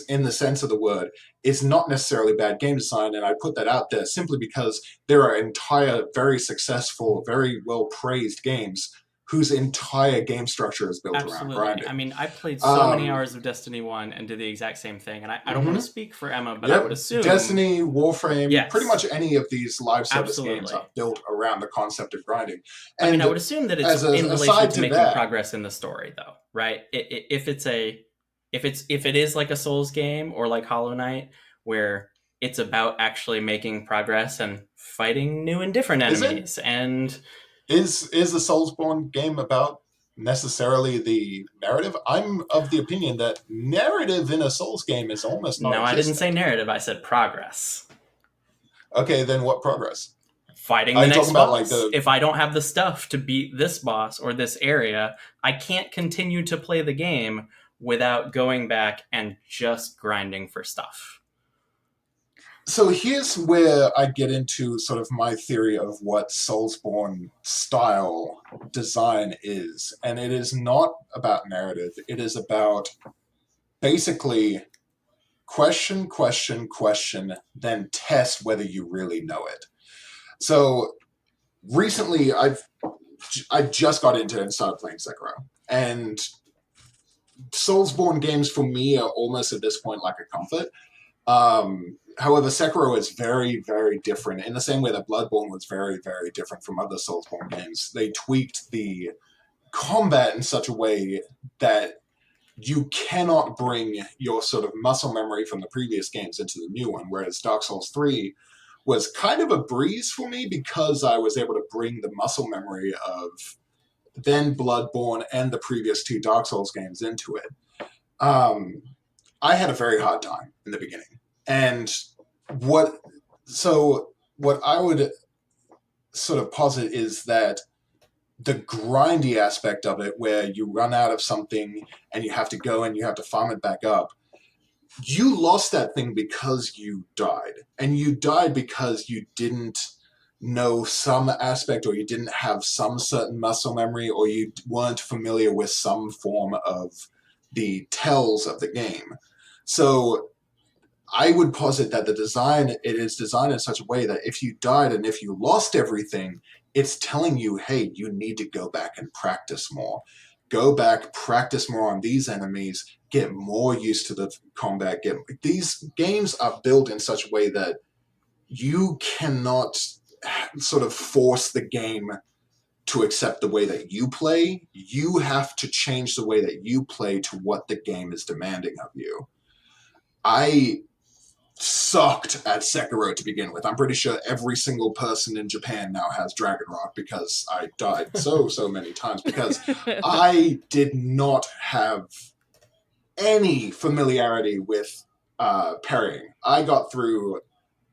S4: in the sense of the word, is not necessarily bad game design, and I put that out there simply because there are entire, very successful, very well-praised games whose entire game structure is built around grinding.
S2: I mean, I played so many hours of Destiny 1 and did the exact same thing. And I don't want to speak for Emma, but I would assume...
S4: Destiny, Warframe, pretty much any of these live service games are built around the concept of grinding. And
S2: I mean, I would assume that it's in relation to making progress in the story, though, right? If it is like a Souls game or like Hollow Knight, where it's about actually making progress and fighting new and different
S4: Is it?
S2: enemies. And
S4: Is the Soulsborne game about necessarily the narrative? I'm of the opinion that narrative in a Souls game is almost
S2: no, I didn't say
S4: non-existent.
S2: narrative, I said progress.
S4: Okay, then what progress?
S2: Fighting
S4: Are
S2: the
S4: you
S2: next
S4: talking about like
S2: boss.
S4: the?
S2: If I don't have the stuff to beat this boss or this area, I can't continue to play the game without going back and just grinding for stuff.
S4: So here's where I get into sort of my theory of what Soulsborne style design is, and it is not about narrative. It is about basically question, question, question, then test whether you really know it. So recently, I just got into it and started playing Sekiro, and Soulsborne games for me are almost at this point like a comfort. However, Sekiro is very, very different in the same way that Bloodborne was very, very different from other Soulsborne games. They tweaked the combat in such a way that you cannot bring your sort of muscle memory from the previous games into the new one, whereas Dark Souls 3 was kind of a breeze for me because I was able to bring the muscle memory of then Bloodborne and the previous two Dark Souls games into it. Um, I had a very hard time in the beginning. And what what I would sort of posit is that the grindy aspect of it, where you run out of something and you have to go and you have to farm it back up, you lost that thing because you died. And you died because you didn't know some aspect, or you didn't have some certain muscle memory, or you weren't familiar with some form of the tells of the game. So I would posit that it is designed in such a way that if you died and if you lost everything, it's telling you, hey, you need to go back and practice more. Go back, practice more on these enemies, get more used to the combat. These games are built in such a way that you cannot sort of force the game to accept the way that you play. You have to change the way that you play to what the game is demanding of you. I sucked at Sekiro to begin with. I'm pretty sure every single person in Japan now has Dragon Rock because I died so many times because I did not have any familiarity with parrying. I got through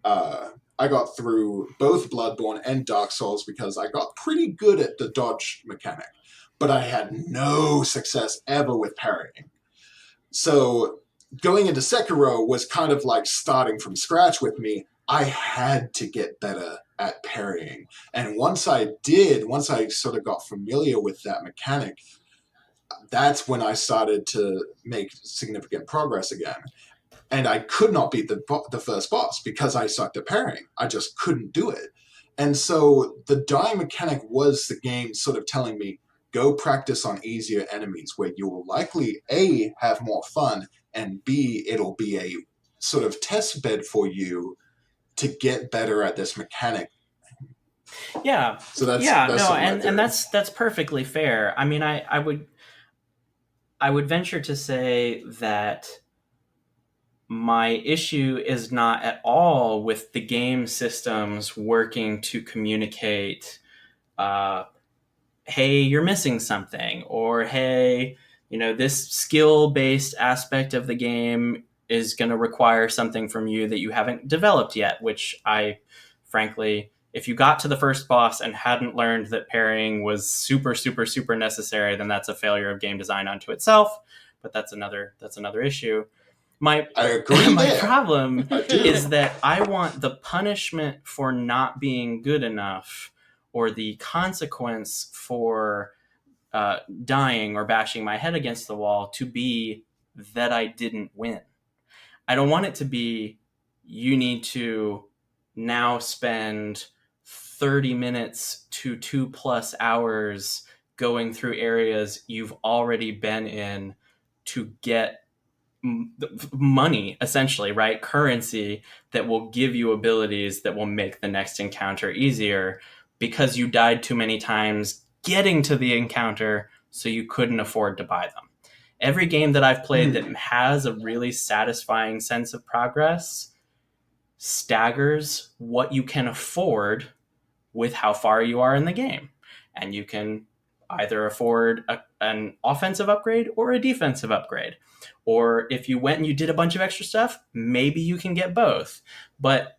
S4: both Bloodborne and Dark Souls because I got pretty good at the dodge mechanic, but I had no success ever with parrying. So going into Sekiro was kind of like starting from scratch with me. I had to get better at parrying. And once I sort of got familiar with that mechanic, that's when I started to make significant progress again. And I could not beat the first boss because I sucked at parrying. I just couldn't do it. And so the dying mechanic was the game sort of telling me, go practice on easier enemies where you will likely, A, have more fun, and B, it'll be a sort of test bed for you to get better at this mechanic.
S2: Yeah.
S4: So that's
S2: no,
S4: sort of
S2: and that's perfectly fair. I mean, I would venture to say that my issue is not at all with the game systems working to communicate, hey, you're missing something, or hey, this skill-based aspect of the game is going to require something from you that you haven't developed yet, which I, frankly, if you got to the first boss and hadn't learned that parrying was super, super, super necessary, then that's a failure of game design unto itself. But that's another issue. I agree. My problem is that I want the punishment for not being good enough, or the consequence for dying or bashing my head against the wall, to be that I didn't win. I don't want it to be, you need to now spend 30 minutes to 2+ hours going through areas you've already been in to get money, essentially, right? Currency that will give you abilities that will make the next encounter easier because you died too many times getting to the encounter, so you couldn't afford to buy them. Every game that I've played that has a really satisfying sense of progress staggers what you can afford with how far you are in the game. And you can either afford an offensive upgrade or a defensive upgrade. Or if you went and you did a bunch of extra stuff, maybe you can get both. But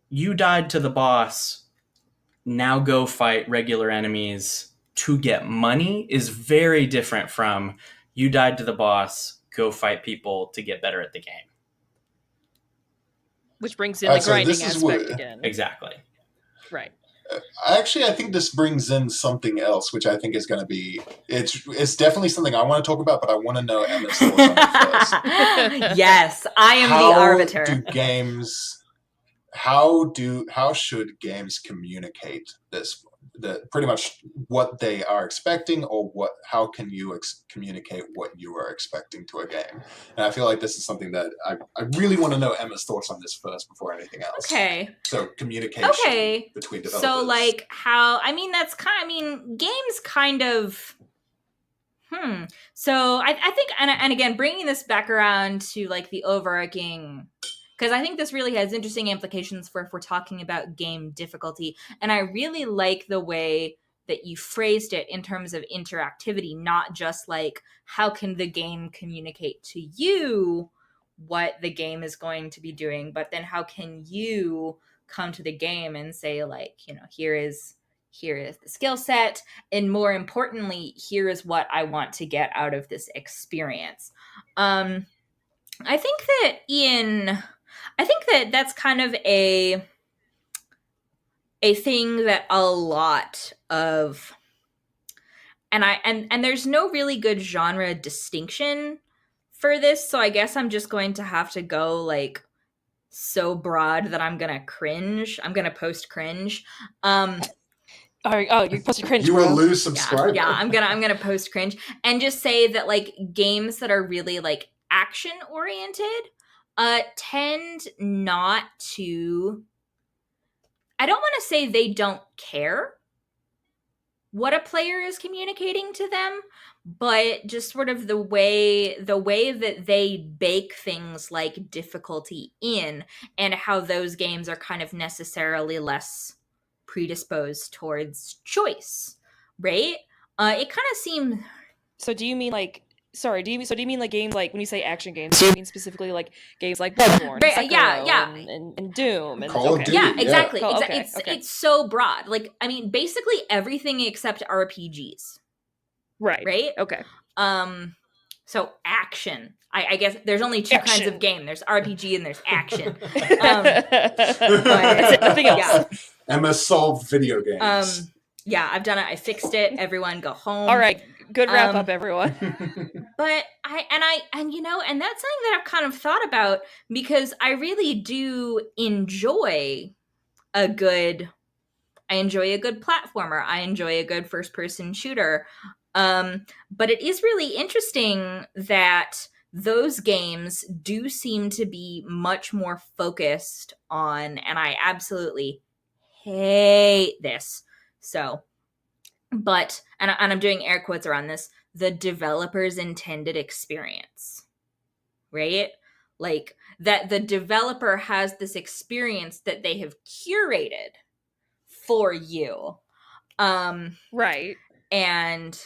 S2: you died to the boss, now go fight regular enemies to get money is very different from you died to the boss, go fight people to get better at the game.
S3: Which brings in the grinding aspect again.
S2: Exactly.
S3: Right.
S4: Actually, I think this brings in something else, which I think is going to be it's definitely something I want to talk about, but I want to know Emma's thoughts on it first.
S1: Yes, I am the arbiter.
S4: How should games communicate this? Pretty much what they are expecting, or how can you communicate what you are expecting to a game? And I feel like this is something that I really want to know Emma's thoughts on this first before anything else.
S1: Okay.
S4: So communication between developers.
S1: So like games kind of So I think, and again, bringing this back around to like the overarching, because I think this really has interesting implications for if we're talking about game difficulty. And I really like the way that you phrased it in terms of interactivity, not just like, how can the game communicate to you what the game is going to be doing, but then how can you come to the game and say, like, here is the skill set, and more importantly, here is what I want to get out of this experience. I think that that's kind of a thing that a lot of, and there's no really good genre distinction for this, so I guess I'm just going to have to go like so broad that I'm gonna cringe. I'm gonna post cringe.
S3: You posted cringe.
S4: You will lose subscribers.
S1: Yeah, I'm gonna post cringe and just say that like games that are really like action oriented tend not to. I don't want to say they don't care what a player is communicating to them, but just sort of the way that they bake things like difficulty in, and how those games are kind of necessarily less predisposed towards choice, right? It kind of seems.
S3: So do you mean like? Sorry, do you mean like games like, when you say action games, do you mean specifically like games like Bloodborne,
S1: right,
S3: Sekiro, and Doom, and
S4: Call of Duty,
S1: yeah, exactly.
S3: Oh, okay,
S1: It's so broad. Like, I mean, basically everything except RPGs.
S3: Right. Okay.
S1: So action. I guess there's only two kinds of game. There's RPG and there's action.
S3: But nothing else.
S1: Yeah.
S4: Emma solved video games.
S1: Yeah, I've done it. I fixed it. Everyone go home.
S3: All right. Good wrap up, everyone.
S1: But and that's something that I've kind of thought about, because I really do enjoy a good platformer. I enjoy a good first person shooter. But it is really interesting that those games do seem to be much more focused on, and I absolutely hate this. So, but, and I'm doing air quotes around this, the developer's intended experience, right? Like, that the developer has this experience that they have curated for you.
S3: Right.
S1: And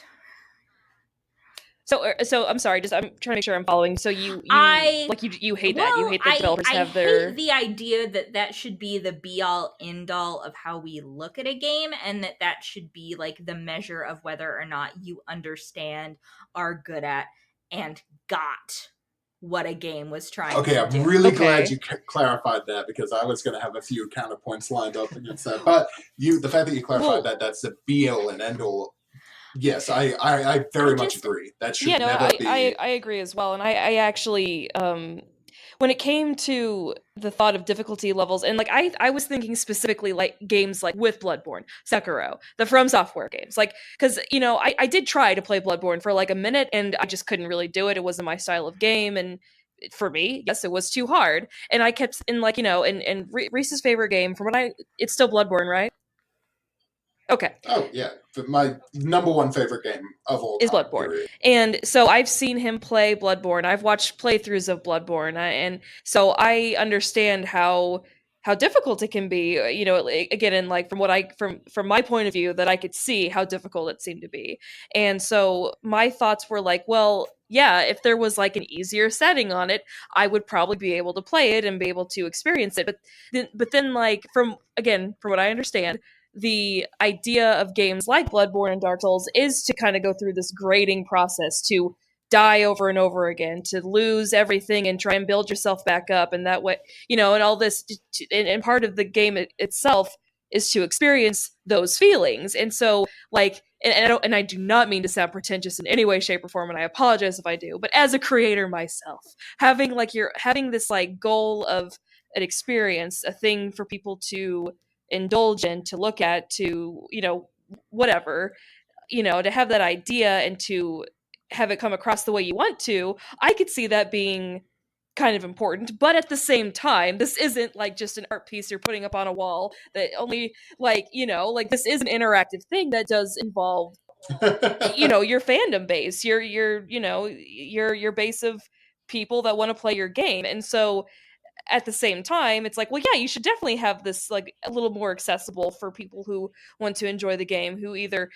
S3: so I'm sorry, I'm trying to make sure I'm following. So you hate that. You hate that developers have their... I
S1: hate the idea that should be the be-all, end-all of how we look at a game, and that should be like the measure of whether or not you understand, are good at, and got what a game was trying to do.
S4: I'm really glad you clarified that, because I was going to have a few counterpoints lined up against that. But the fact that you clarified that's the be-all and end-all. Yes, I very much agree. That should never be.
S3: I agree as well. And I actually, when it came to the thought of difficulty levels, and like I was thinking specifically like games like with Bloodborne, Sekiro, the From Software games, like, because I did try to play Bloodborne for like a minute, and I just couldn't really do it. It wasn't my style of game, and for me, yes, it was too hard. And I kept in like in Reese's favorite game, it's still Bloodborne, right? Okay.
S4: Oh yeah, but my number one favorite game of all
S3: Is
S4: time.
S3: Bloodborne.
S4: Period.
S3: And so I've seen him play Bloodborne. I've watched playthroughs of Bloodborne, and so I understand how difficult it can be. Again, and like from my point of view, that I could see how difficult it seemed to be. And so my thoughts were like, well, yeah, if there was like an easier setting on it, I would probably be able to play it and be able to experience it. But then like from what I understand, the idea of games like Bloodborne and Dark Souls is to kind of go through this grading process, to die over and over again, to lose everything and try and build yourself back up. And that way, and all this, and part of the game itself is to experience those feelings. And so, like, and I do not mean to sound pretentious in any way, shape, or form, and I apologize if I do, but as a creator myself, having this like goal of an experience, a thing for people to indulge in, to look at, to whatever, to have that idea and to have it come across the way you want to, I could see that being kind of important. But at the same time, this isn't like just an art piece you're putting up on a wall that only, like, like, this is an interactive thing that does involve your fandom base, your base of people that want to play your game. And so at the same time, it's like, well, yeah, you should definitely have this like a little more accessible for people who want to enjoy the game, who either,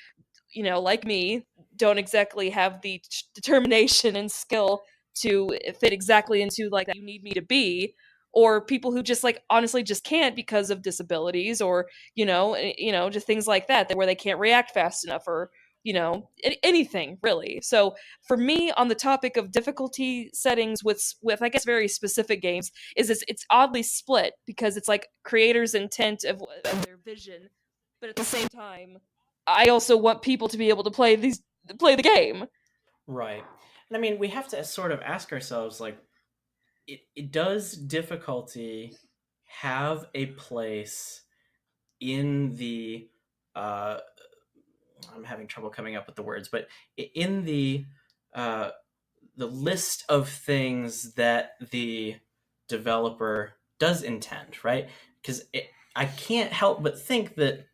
S3: like me, don't exactly have the determination and skill to fit exactly into like that you need me to be, or people who just like honestly just can't because of disabilities, or just things like that where they can't react fast enough, or anything really. So for me, on the topic of difficulty settings with I guess very specific games, is it's oddly split, because it's like creators' intent of their vision, but at the same time, I also want people to be able to play the game.
S2: Right. And I mean, we have to sort of ask ourselves, like, it does difficulty have a place in the uh I'm having trouble coming up with the words, but in uh the list of things that the developer does intend, right? Because I can't help but think that,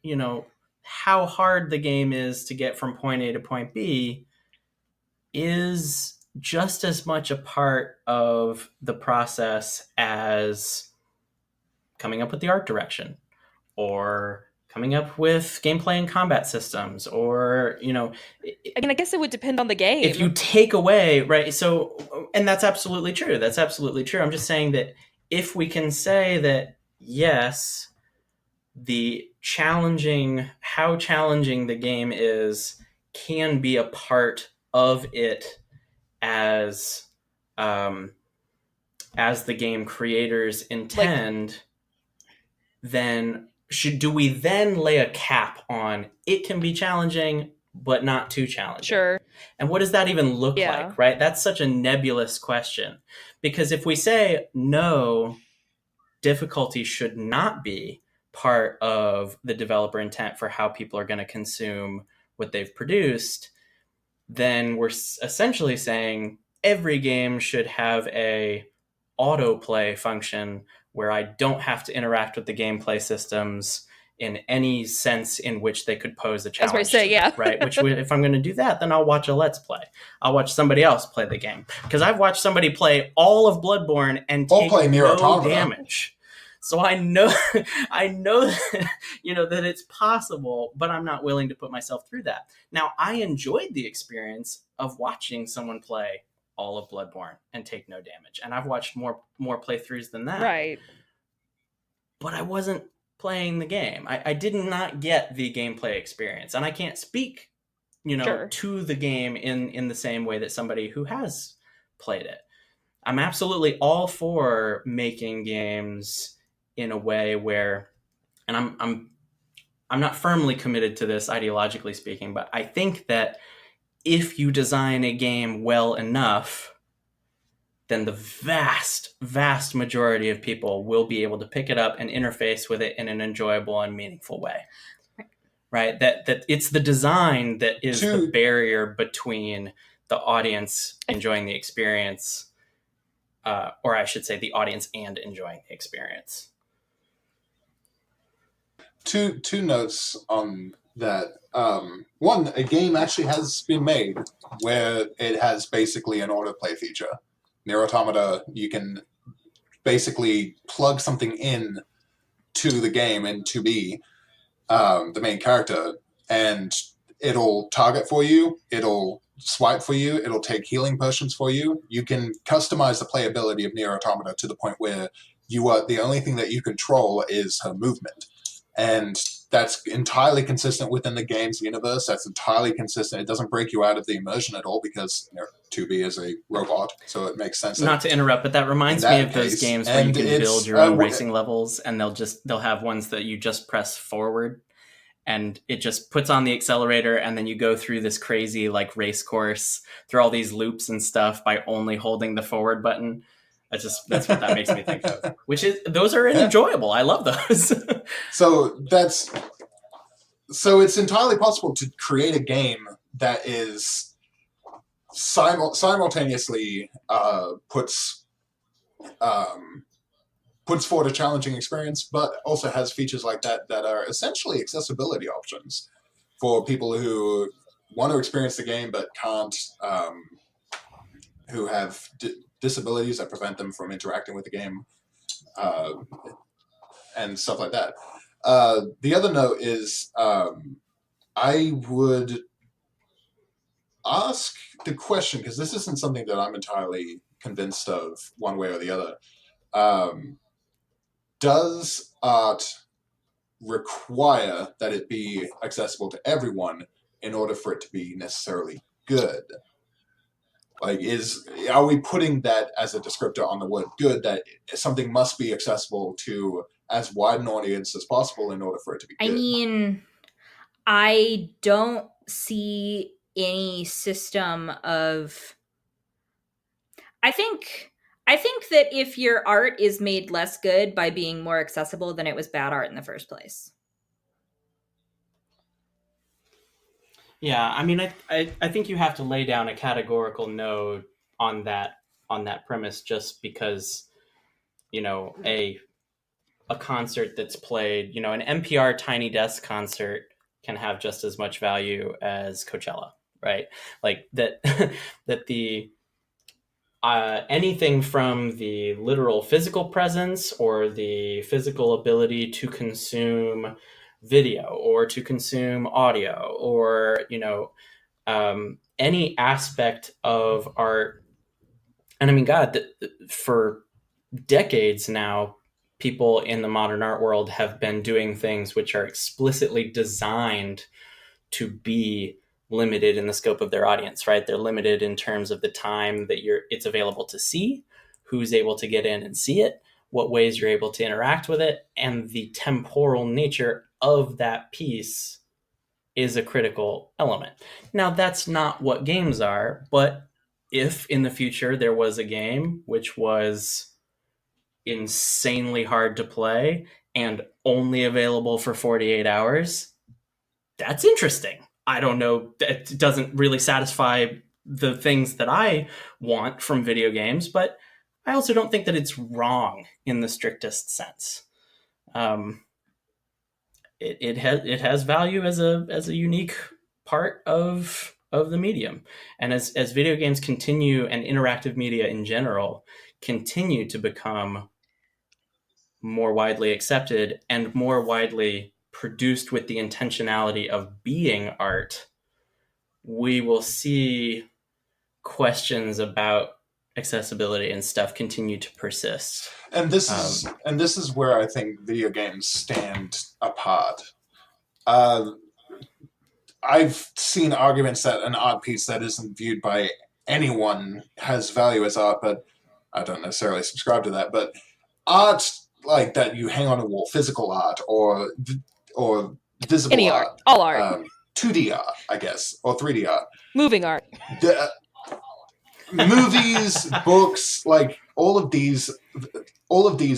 S2: how hard the game is to get from point A to point B is just as much a part of the process as coming up with the art direction, or coming up with gameplay and combat systems, or
S3: I mean, I guess it would depend on the game.
S2: if you take away, right? So, and that's absolutely true. That's absolutely true. I'm just saying that if we can say that, yes, how challenging the game is can be a part of it as as the game creators intend, then do we then lay a cap on it can be challenging but not too challenging?
S3: Sure.
S2: And what does that even look like, right? That's such a nebulous question. Because if we say no, difficulty should not be part of the developer intent for how people are going to consume what they've produced, then we're essentially saying every game should have a autoplay function where I don't have to interact with the gameplay systems in any sense in which they could pose a challenge.
S3: I was about to say, yeah.
S2: Right? Which, if I'm going to do that, then I'll watch a Let's Play. I'll watch somebody else play the game. Because I've watched somebody play all of Bloodborne and take no damage. So I know that, that it's possible, but I'm not willing to put myself through that. Now, I enjoyed the experience of watching someone play all of Bloodborne and take no damage. And I've watched more playthroughs than that.
S3: Right.
S2: But I wasn't playing the game. I did not get the gameplay experience. And I can't speak,
S3: Sure.
S2: to the game in the same way that somebody who has played it. I'm absolutely all for making games in a way where, and I'm not firmly committed to this ideologically speaking, but I think that if you design a game well enough, then the vast, vast majority of people will be able to pick it up and interface with it in an enjoyable and meaningful way. Right? That it's the design that is the barrier between the audience enjoying the experience, or I should say the audience and enjoying the experience.
S4: Two notes on that one, a game actually has been made where it has basically an autoplay feature. Nier Automata, you can basically plug something in to the game in 2B, the main character, and it'll target for you, it'll swipe for you, it'll take healing potions for you. You can customize the playability of Nier Automata to the point where the only thing that you control is her movement. And that's entirely consistent within the game's universe. That's entirely consistent. It doesn't break you out of the immersion at all because 2B is a robot, so it makes sense.
S2: Not to interrupt, but that reminds me of those games where you can build your own racing levels, and they'll have ones that you just press forward, and it just puts on the accelerator, and then you go through this crazy like race course through all these loops and stuff by only holding the forward button. That's what that makes me think of. Those are enjoyable. I love those.
S4: So it's entirely possible to create a game that is simultaneously puts forward a challenging experience, but also has features like that are essentially accessibility options for people who want to experience the game but can't, who have disabilities that prevent them from interacting with the game, and stuff like that. The other note is I would ask the question, because this isn't something that I'm entirely convinced of one way or the other. Does art require that it be accessible to everyone in order for it to be necessarily good? Like, are we putting that as a descriptor on the word good, that something must be accessible to as wide an audience as possible in order for it to be good?
S1: I mean, I don't see any system of... I think that if your art is made less good by being more accessible, then it was bad art in the first place.
S2: Yeah, I mean, I think you have to lay down a categorical no on that premise, just because, a concert that's played, an NPR Tiny Desk concert can have just as much value as Coachella, right? Like that that the anything from the literal physical presence or the physical ability to consume video or to consume audio, or any aspect of art. And I mean, God, for decades now, people in the modern art world have been doing things which are explicitly designed to be limited in the scope of their audience, right? They're limited in terms of the time that it's available to see, who's able to get in and see it, what ways you're able to interact with it, and the temporal nature of that piece is a critical element. Now, that's not what games are, but if in the future there was a game which was insanely hard to play and only available for 48 hours, that's interesting. I don't know, it doesn't really satisfy the things that I want from video games, but I also don't think that it's wrong in the strictest sense. It has value as a unique part of the medium, and as video games continue, and interactive media in general continue to become more widely accepted and more widely produced with the intentionality of being art, we will see questions about accessibility and stuff continue to persist.
S4: And this is where I think video games stand apart. I've seen arguments that an art piece that isn't viewed by anyone has value as art, but I don't necessarily subscribe to that. But art like that you hang on a wall, physical art or visible
S3: Any art, all art,
S4: 2D art, I guess, or 3D art,
S3: moving art,
S4: movies, books, like all of these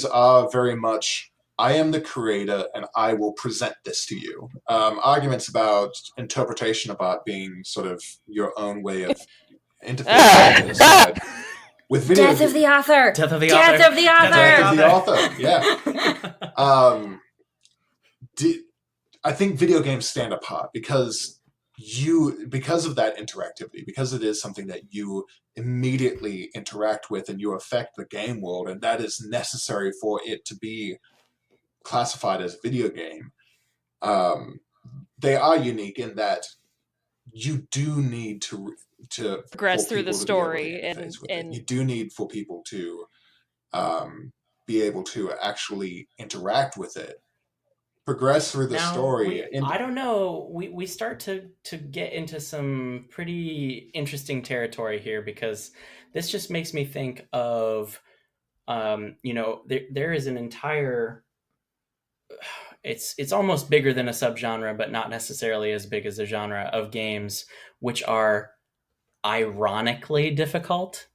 S4: are very much, I am the creator and I will present this to you. Arguments about interpretation of art being sort of your own way of interfacing with video.
S1: Death of the author.
S2: Death of the
S1: Death
S2: author.
S1: of the author.
S4: Death of the author. Yeah. I think video games stand apart because of that interactivity, because it is something that you immediately interact with and you affect the game world, and that is necessary for it to be classified as a video game. They are unique in that you do need to
S3: Progress
S4: for
S3: through the
S4: people to be able to
S3: story
S4: interface with it.
S3: and
S4: You do need for people to be able to actually interact with it, progress through the story.
S2: I don't know. We start to get into some pretty interesting territory here, because this just makes me think of, there is an entire. It's almost bigger than a subgenre, but not necessarily as big as a genre of games, which are ironically difficult,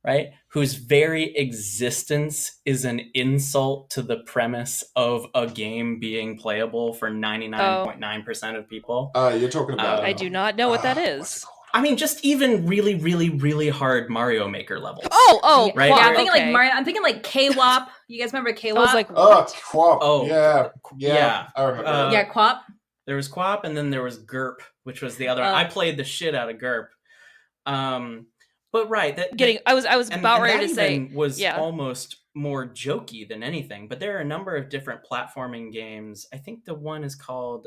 S2: right? Whose very existence is an insult to the premise of a game being playable for 99.9% of people.
S4: You're talking about...
S3: I do not know what that
S4: what's it
S3: is.
S4: called?
S2: I mean, just even really, really, really hard Mario Maker levels.
S3: Oh,
S2: Right?
S1: Yeah,
S3: Quap,
S1: I'm thinking
S3: okay.
S1: like Mario. I'm thinking like K-Wop. You guys remember K-Wop?
S3: I was like,
S4: Oh,
S3: what?
S4: Quap.
S2: Oh,
S4: Yeah, I remember.
S1: Yeah, Quap.
S2: There was Quap, and then there was GURP, which was the other one. I played the shit out of GURP. But right,
S3: I was about ready to say
S2: was almost more jokey than anything. But there are a number of different platforming games. I think the one is called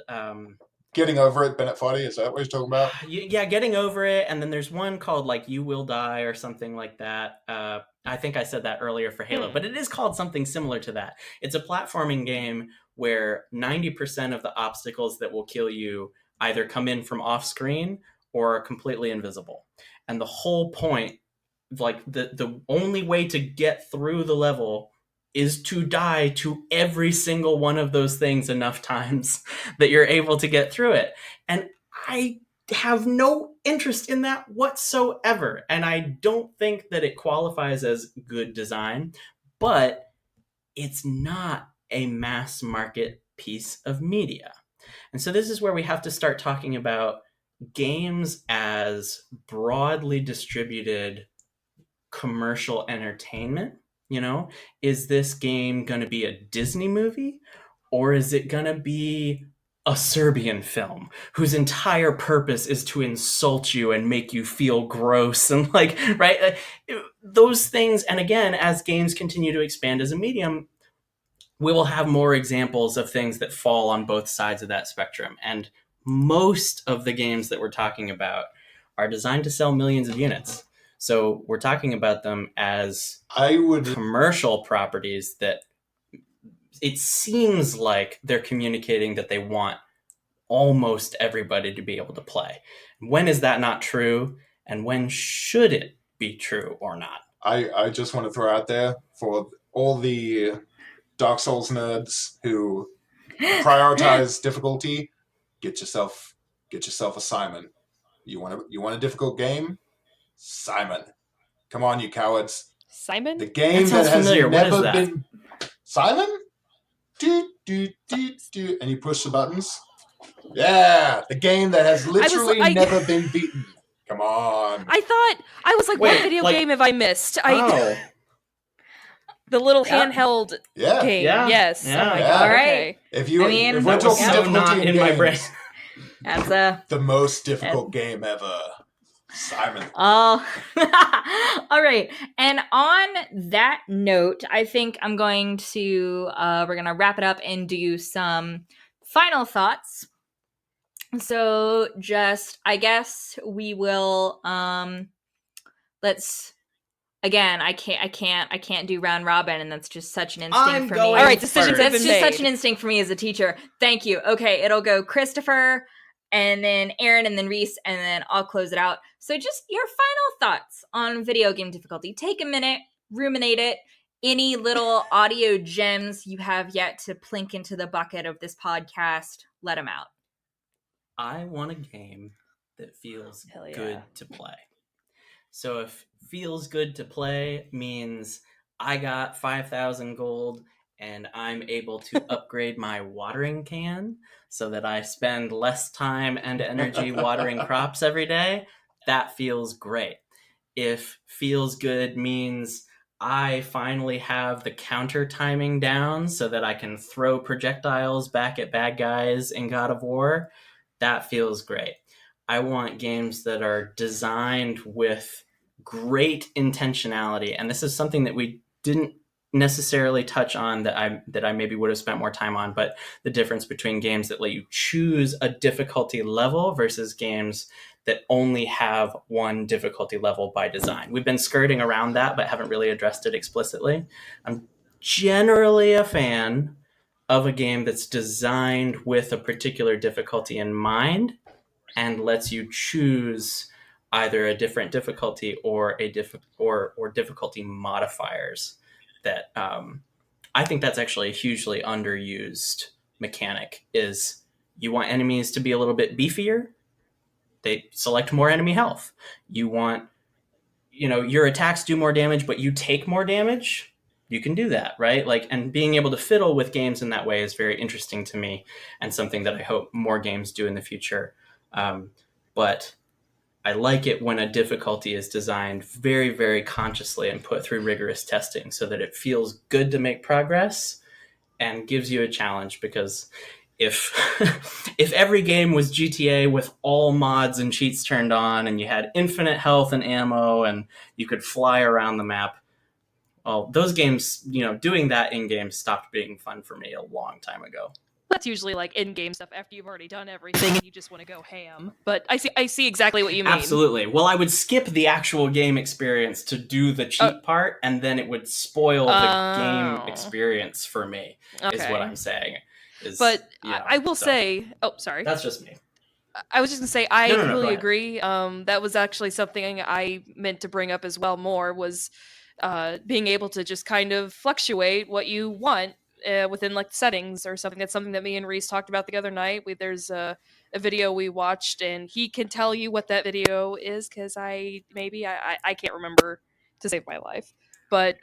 S4: Getting Over It, Bennett Foddy, is that what you're talking about?
S2: Yeah, Getting Over It, and then there's one called like You Will Die or something like that. I think I said that earlier for Halo, but it is called something similar to that. It's a platforming game where 90% of the obstacles that will kill you either come in from off screen or are completely invisible. And the whole point, like the only way to get through the level is to die to every single one of those things enough times that you're able to get through it. And I have no interest in that whatsoever. And I don't think that it qualifies as good design, but it's not a mass market piece of media. And so this is where we have to start talking about games as broadly distributed commercial entertainment. Is this game going to be a Disney movie, or is it going to be a Serbian film whose entire purpose is to insult you and make you feel gross and right? Those things. And again, as games continue to expand as a medium, we will have more examples of things that fall on both sides of that spectrum. And most of the games that we're talking about are designed to sell millions of units. So we're talking about them as commercial properties that it seems like they're communicating that they want almost everybody to be able to play. When is that not true? And when should it be true or not?
S4: I just want to throw out there for all the Dark Souls nerds who prioritize difficulty, get yourself a Simon. You want a difficult game? Simon. Come on, you cowards.
S3: Simon?
S4: The game that has never been... Simon? Do, do, do, do. And you push the buttons. Yeah, the game that has literally never been beaten. Come on.
S3: I was like, what video game have I missed? The little handheld game.
S2: Yeah.
S3: Yes.
S2: Yeah.
S3: Oh my
S2: Yeah.
S3: God.
S1: All right.
S3: Okay.
S4: If we're
S2: that
S4: talking
S2: was so
S4: difficulty
S2: not in my
S4: games,
S2: brain.
S1: That's
S4: the most difficult game ever. Simon.
S1: Oh, all right. And on that note, I think I'm going to we're gonna wrap it up and do some final thoughts. So just I guess we will let's again I can't do round robin, and that's just such an instinct for me.
S3: All right, decisions have
S1: That's
S3: been
S1: just
S3: made.
S1: such an instinct for me as a teacher. Thank you. Okay, it'll go Christopher, and then Aaron, and then Reese, and then I'll close it out. So just your final thoughts on video game difficulty. Take a minute, ruminate it. Any little audio gems you have yet to plink into the bucket of this podcast, let them out.
S2: I want a game that feels
S3: Hell yeah.
S2: good to play. So if feels good to play means I got 5,000 gold and I'm able to upgrade my watering can so that I spend less time and energy watering crops every day, that feels great. If feels good means I finally have the counter timing down so that I can throw projectiles back at bad guys in God of War. That feels great. I want games that are designed with great intentionality, and this is something that we didn't necessarily touch on that I maybe would have spent more time on, but the difference between games that let you choose a difficulty level versus games that only have one difficulty level by design. We've been skirting around that, but haven't really addressed it explicitly. I'm generally a fan of a game that's designed with a particular difficulty in mind and lets you choose either a different difficulty or or difficulty modifiers. That I think that's actually a hugely underused mechanic. Is you want enemies to be a little bit beefier, they select more enemy health. You want, your attacks do more damage, but you take more damage. You can do that, right? Like, and being able to fiddle with games in that way is very interesting to me, and something that I hope more games do in the future. But I like it when a difficulty is designed very, very consciously and put through rigorous testing so that it feels good to make progress and gives you a challenge. Because if if every game was GTA with all mods and cheats turned on and you had infinite health and ammo and you could fly around the map, well, those games, doing that in game stopped being fun for me a long time ago.
S3: That's usually like in-game stuff after you've already done everything and you just want to go ham. But I see exactly what you mean.
S2: Absolutely. Well, I would skip the actual game experience to do the cheat part, and then it would spoil the game experience for me, is what I'm saying.
S3: But I will say... Oh, sorry.
S2: That's just me.
S3: I was just going to say, I completely agree. That was actually something I meant to bring up as well more, was being able to just kind of fluctuate what you want within like settings or something. That's something that me and Reese talked about the other night. There's a video we watched, and he can tell you what that video is, because I can't remember to save my life. But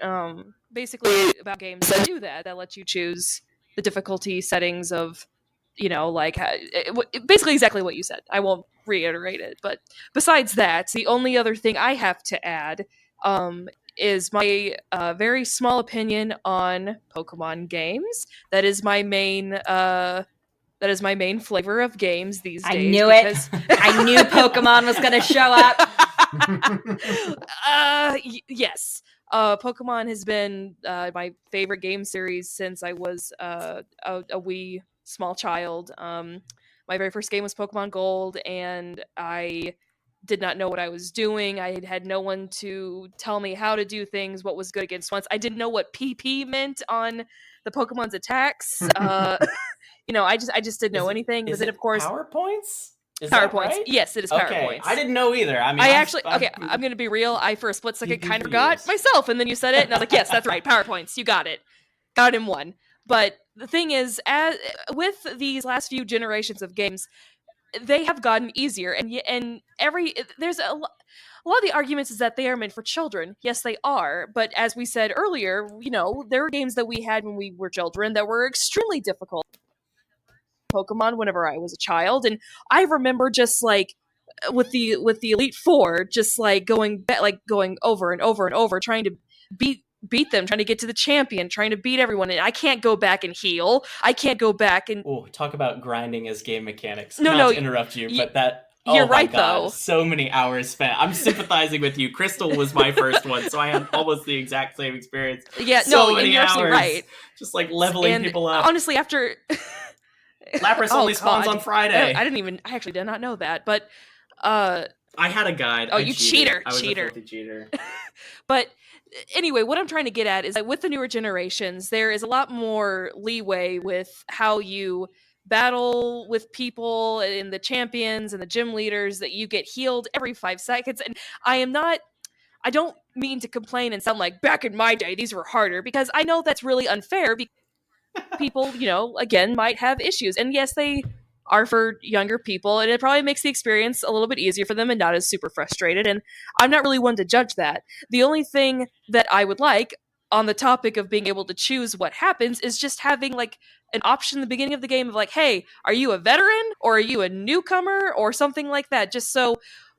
S3: basically about games that do that let you choose the difficulty settings of, like basically exactly what you said. I won't reiterate it, but besides that, the only other thing I have to add is my very small opinion on Pokemon games. That is my main flavor of games these days.
S1: I knew it. I knew Pokemon was going to show up.
S3: Yes. Pokemon has been my favorite game series since I was a wee small child. My very first game was Pokemon Gold, and I did not know what I was doing. I had no one to tell me how to do things, what was good against once. I didn't know what PP meant on the Pokemon's attacks. I just didn't know anything. But then, of course,
S2: PowerPoints?
S3: PowerPoints.
S2: Right?
S3: Yes, it is
S2: Okay.
S3: PowerPoints.
S2: I didn't know either. I mean,
S3: I'm going to be real. I for a split second kind of got myself, and then you said it, and I was like, yes, that's right, PowerPoints. You got it. Got it in one. But the thing is, with these last few generations of games, they have gotten easier, and there's a lot of the arguments is that they are meant for children. Yes, they are. But as we said earlier, there were games that we had when we were children that were extremely difficult. Pokemon whenever I was a child, and I remember just like with the Elite Four, just like going over and over and over, trying to beat them, trying to get to the champion, trying to beat everyone, and I can't go back and heal. I can't go back and
S2: talk about grinding as game mechanics.
S3: No,
S2: Not to interrupt you, but that.
S3: You're
S2: my
S3: right,
S2: God,
S3: though.
S2: So many hours spent. I'm sympathizing with you. Crystal was my first one, so I had almost the exact same experience.
S3: Yeah,
S2: many
S3: you're
S2: hours,
S3: absolutely right.
S2: Just like leveling people up.
S3: Honestly, after
S2: Lapras only spawns on Friday.
S3: I actually did not know that, but
S2: I had a guide.
S3: Oh, you cheater!
S2: I was
S3: cheater.
S2: A filthy cheater.
S3: But anyway, what I'm trying to get at is that with the newer generations, there is a lot more leeway with how you battle with people and the champions and the gym leaders, that you get healed every 5 seconds. And I don't mean to complain and sound like back in my day these were harder, because I know that's really unfair, because people, again, might have issues. And yes, they are for younger people, and it probably makes the experience a little bit easier for them and not as super frustrated. And I'm not really one to judge that. The only thing that I would like on the topic of being able to choose what happens is just having like an option in the beginning of the game of like, hey, are you a veteran or are you a newcomer or something like that? Just so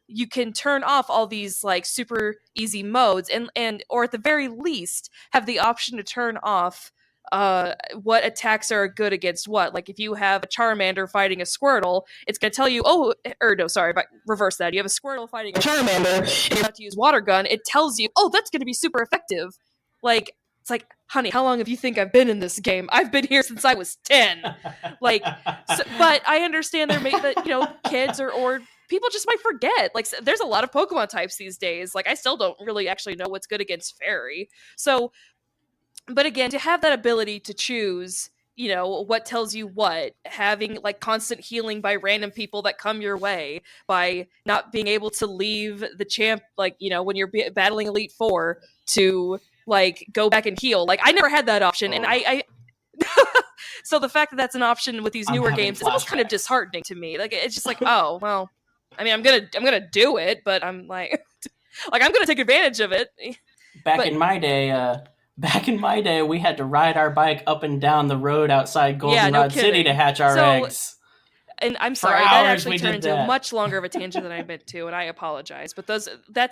S3: you can turn off all these like super easy modes and or at the very least have the option to turn off what attacks are good against what. Like if you have a Charmander fighting a Squirtle, it's going to tell you, reverse that. You have a Squirtle fighting a Charmander and you're about to use Water Gun, it tells you, oh, that's going to be super effective. Like, it's like, honey, how long have you think I've been in this game? I've been here since I was 10. Like, but I understand that, kids or people just might forget. Like, there's a lot of Pokemon types these days. Like, I still don't really actually know what's good against Fairy. So, but again, to have that ability to choose, what tells you what, having like constant healing by random people that come your way, by not being able to leave the champ, like, when you're battling Elite Four to like go back and heal. Like, I never had that option. And I so the fact that that's an option with these newer games is almost kind of disheartening to me. Like, it's just like, oh, well, I mean, I'm gonna do it, but I'm like, I'm gonna take advantage of it.
S2: Back in my day, we had to ride our bike up and down the road outside Goldenrod City to hatch our eggs.
S3: And I'm sorry, that actually turned into much longer of a tangent than I meant to, and I apologize. But that's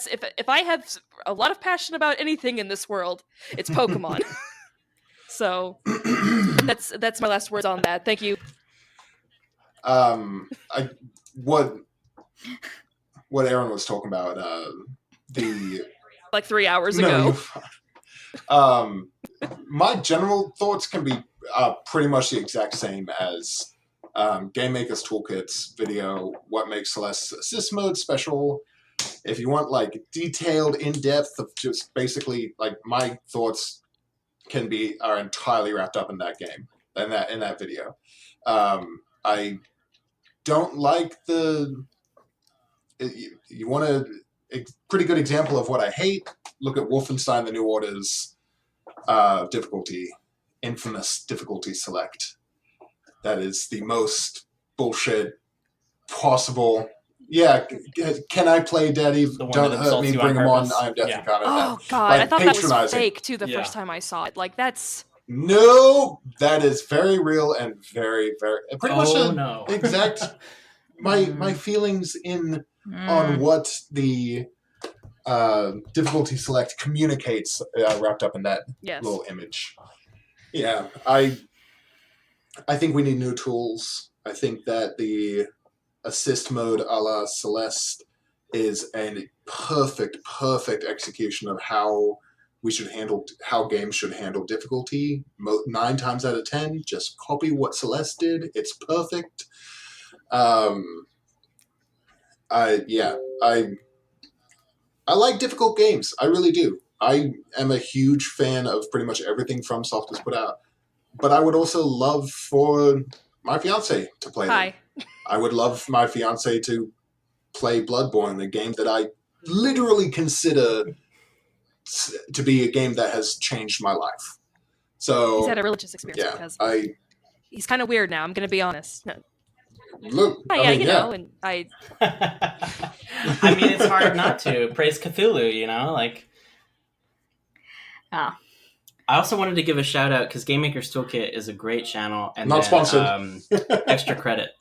S3: if I have a lot of passion about anything in this world, it's Pokemon. So that's my last words on that. Thank you.
S4: What Aaron was talking about, the
S3: like 3 hours ago.
S4: My general thoughts can be pretty much the exact same as Game Maker's Toolkit's video, what makes Celeste's assist mode special. If you want like detailed in-depth of just basically like my thoughts are entirely wrapped up in that game, in that video. I don't like you want a pretty good example of what I hate? Look at Wolfenstein: The New Order's infamous difficulty select. That is the most bullshit possible. Yeah, can I play Daddy? Don't hurt me, bring him on. I'm definitely kind of that.
S3: Oh, God, I thought that was fake, too, the first time I saw it. Like, that's...
S4: No, that is very real and very, very... Pretty much exact... My feelings on what the difficulty select communicates wrapped up in that little image. Yeah, I think we need new tools. I think that the assist mode a la Celeste is a perfect execution of how games should handle difficulty. 9 times out of 10, just copy what Celeste did. It's perfect. I like difficult games. I really do. I am a huge fan of pretty much everything FromSoft has put out. But I would also love for my fiance to play them. I would love my fiance to play Bloodborne, a game that I literally consider to be a game that has changed my life. So
S3: he's had a religious experience because he's kind of weird now. I'm going to be honest.
S4: Look,
S3: and I.
S2: I mean, it's hard not to praise Cthulhu. Like.
S1: Oh.
S2: I also wanted to give a shout out because Game Maker's Toolkit is a great channel, and
S4: not sponsored.
S2: Extra credits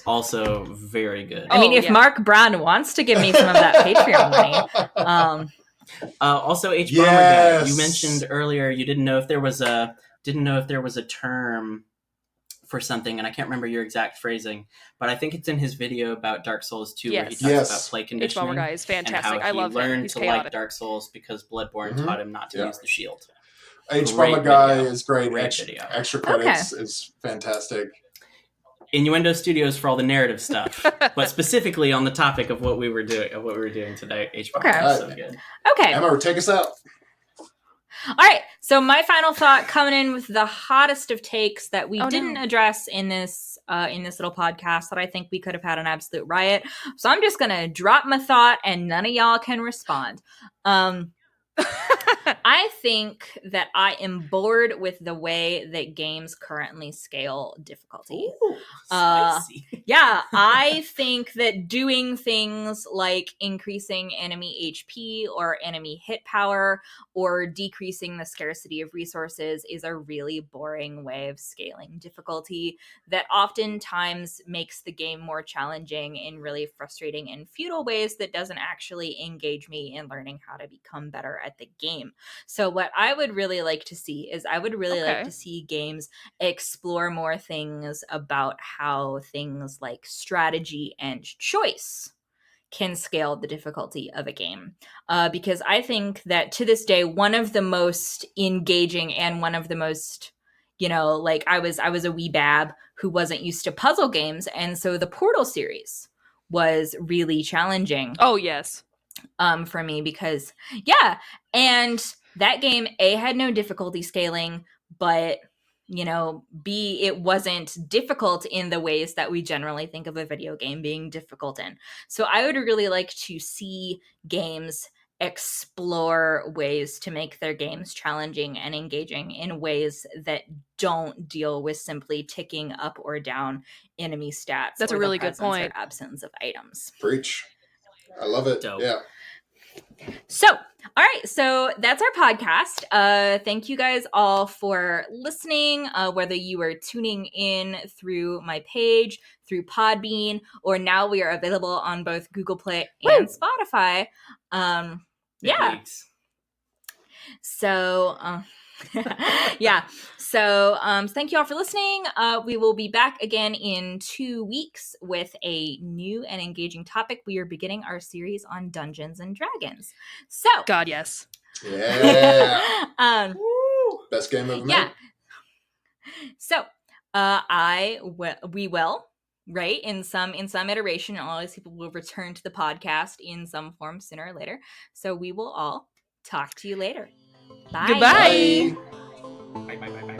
S2: also very good.
S1: I mean, if Mark Brown wants to give me some of that Patreon money.
S2: Also, H Bomber Guy, you mentioned earlier you didn't know if there was a term for something, and I can't remember your exact phrasing, but I think it's in his video about Dark Souls 2 where he talks about play conditioning.
S3: H Bomber Guy is fantastic.
S2: And how
S3: I love him.
S2: He learned
S3: He's
S2: to
S3: chaotic.
S2: like Dark Souls because Bloodborne taught him not to use the shield.
S4: H Bomber Guy is great. Extra credits is fantastic.
S2: Innuendo Studios for all the narrative stuff, but specifically on the topic of what we were doing today. H Bomber is so good.
S1: Okay,
S4: Emma, take us out.
S1: All right, so my final thought coming in with the hottest of takes that we didn't address in this little podcast that I think we could have had an absolute riot. So I'm just gonna drop my thought, and none of y'all can respond. I think that I am bored with the way that games currently scale difficulty.
S2: Ooh, spicy.
S1: Yeah, I think that doing things like increasing enemy HP or enemy hit power or decreasing the scarcity of resources is a really boring way of scaling difficulty that oftentimes makes the game more challenging in really frustrating and futile ways that doesn't actually engage me in learning how to become better at the game. So what I would really like to see is I would really like to see games explore more things about how things like strategy and choice can scale the difficulty of a game. Because I think that to this day, one of the most engaging and one of the most, like I was a wee bab who wasn't used to puzzle games. And so the Portal series was really challenging.
S3: Oh, yes.
S1: For me because, and that game, A, had no difficulty scaling, but B, it wasn't difficult in the ways that we generally think of a video game being difficult in. So I would really like to see games explore ways to make their games challenging and engaging in ways that don't deal with simply ticking up or down enemy stats.
S3: That's
S1: or
S3: a really
S1: the
S3: good point.
S1: or absence of items.
S4: Preach. I love it.
S2: Dope.
S4: Yeah.
S1: So, all right. So that's our podcast. Thank you guys all for listening, whether you are tuning in through my page, through Podbean, or now we are available on both Google Play and Spotify.
S2: Big leagues.
S1: So, yeah. So, thank you all for listening. We will be back again in 2 weeks with a new and engaging topic. We are beginning our series on Dungeons and Dragons. So,
S3: God, yes.
S4: Yeah. Best game ever made.
S1: Yeah. So, we will, right, in some iteration, all these people will return to the podcast in some form sooner or later. So we will all talk to you later. Bye.
S3: Goodbye.
S4: Bye.
S2: Bye.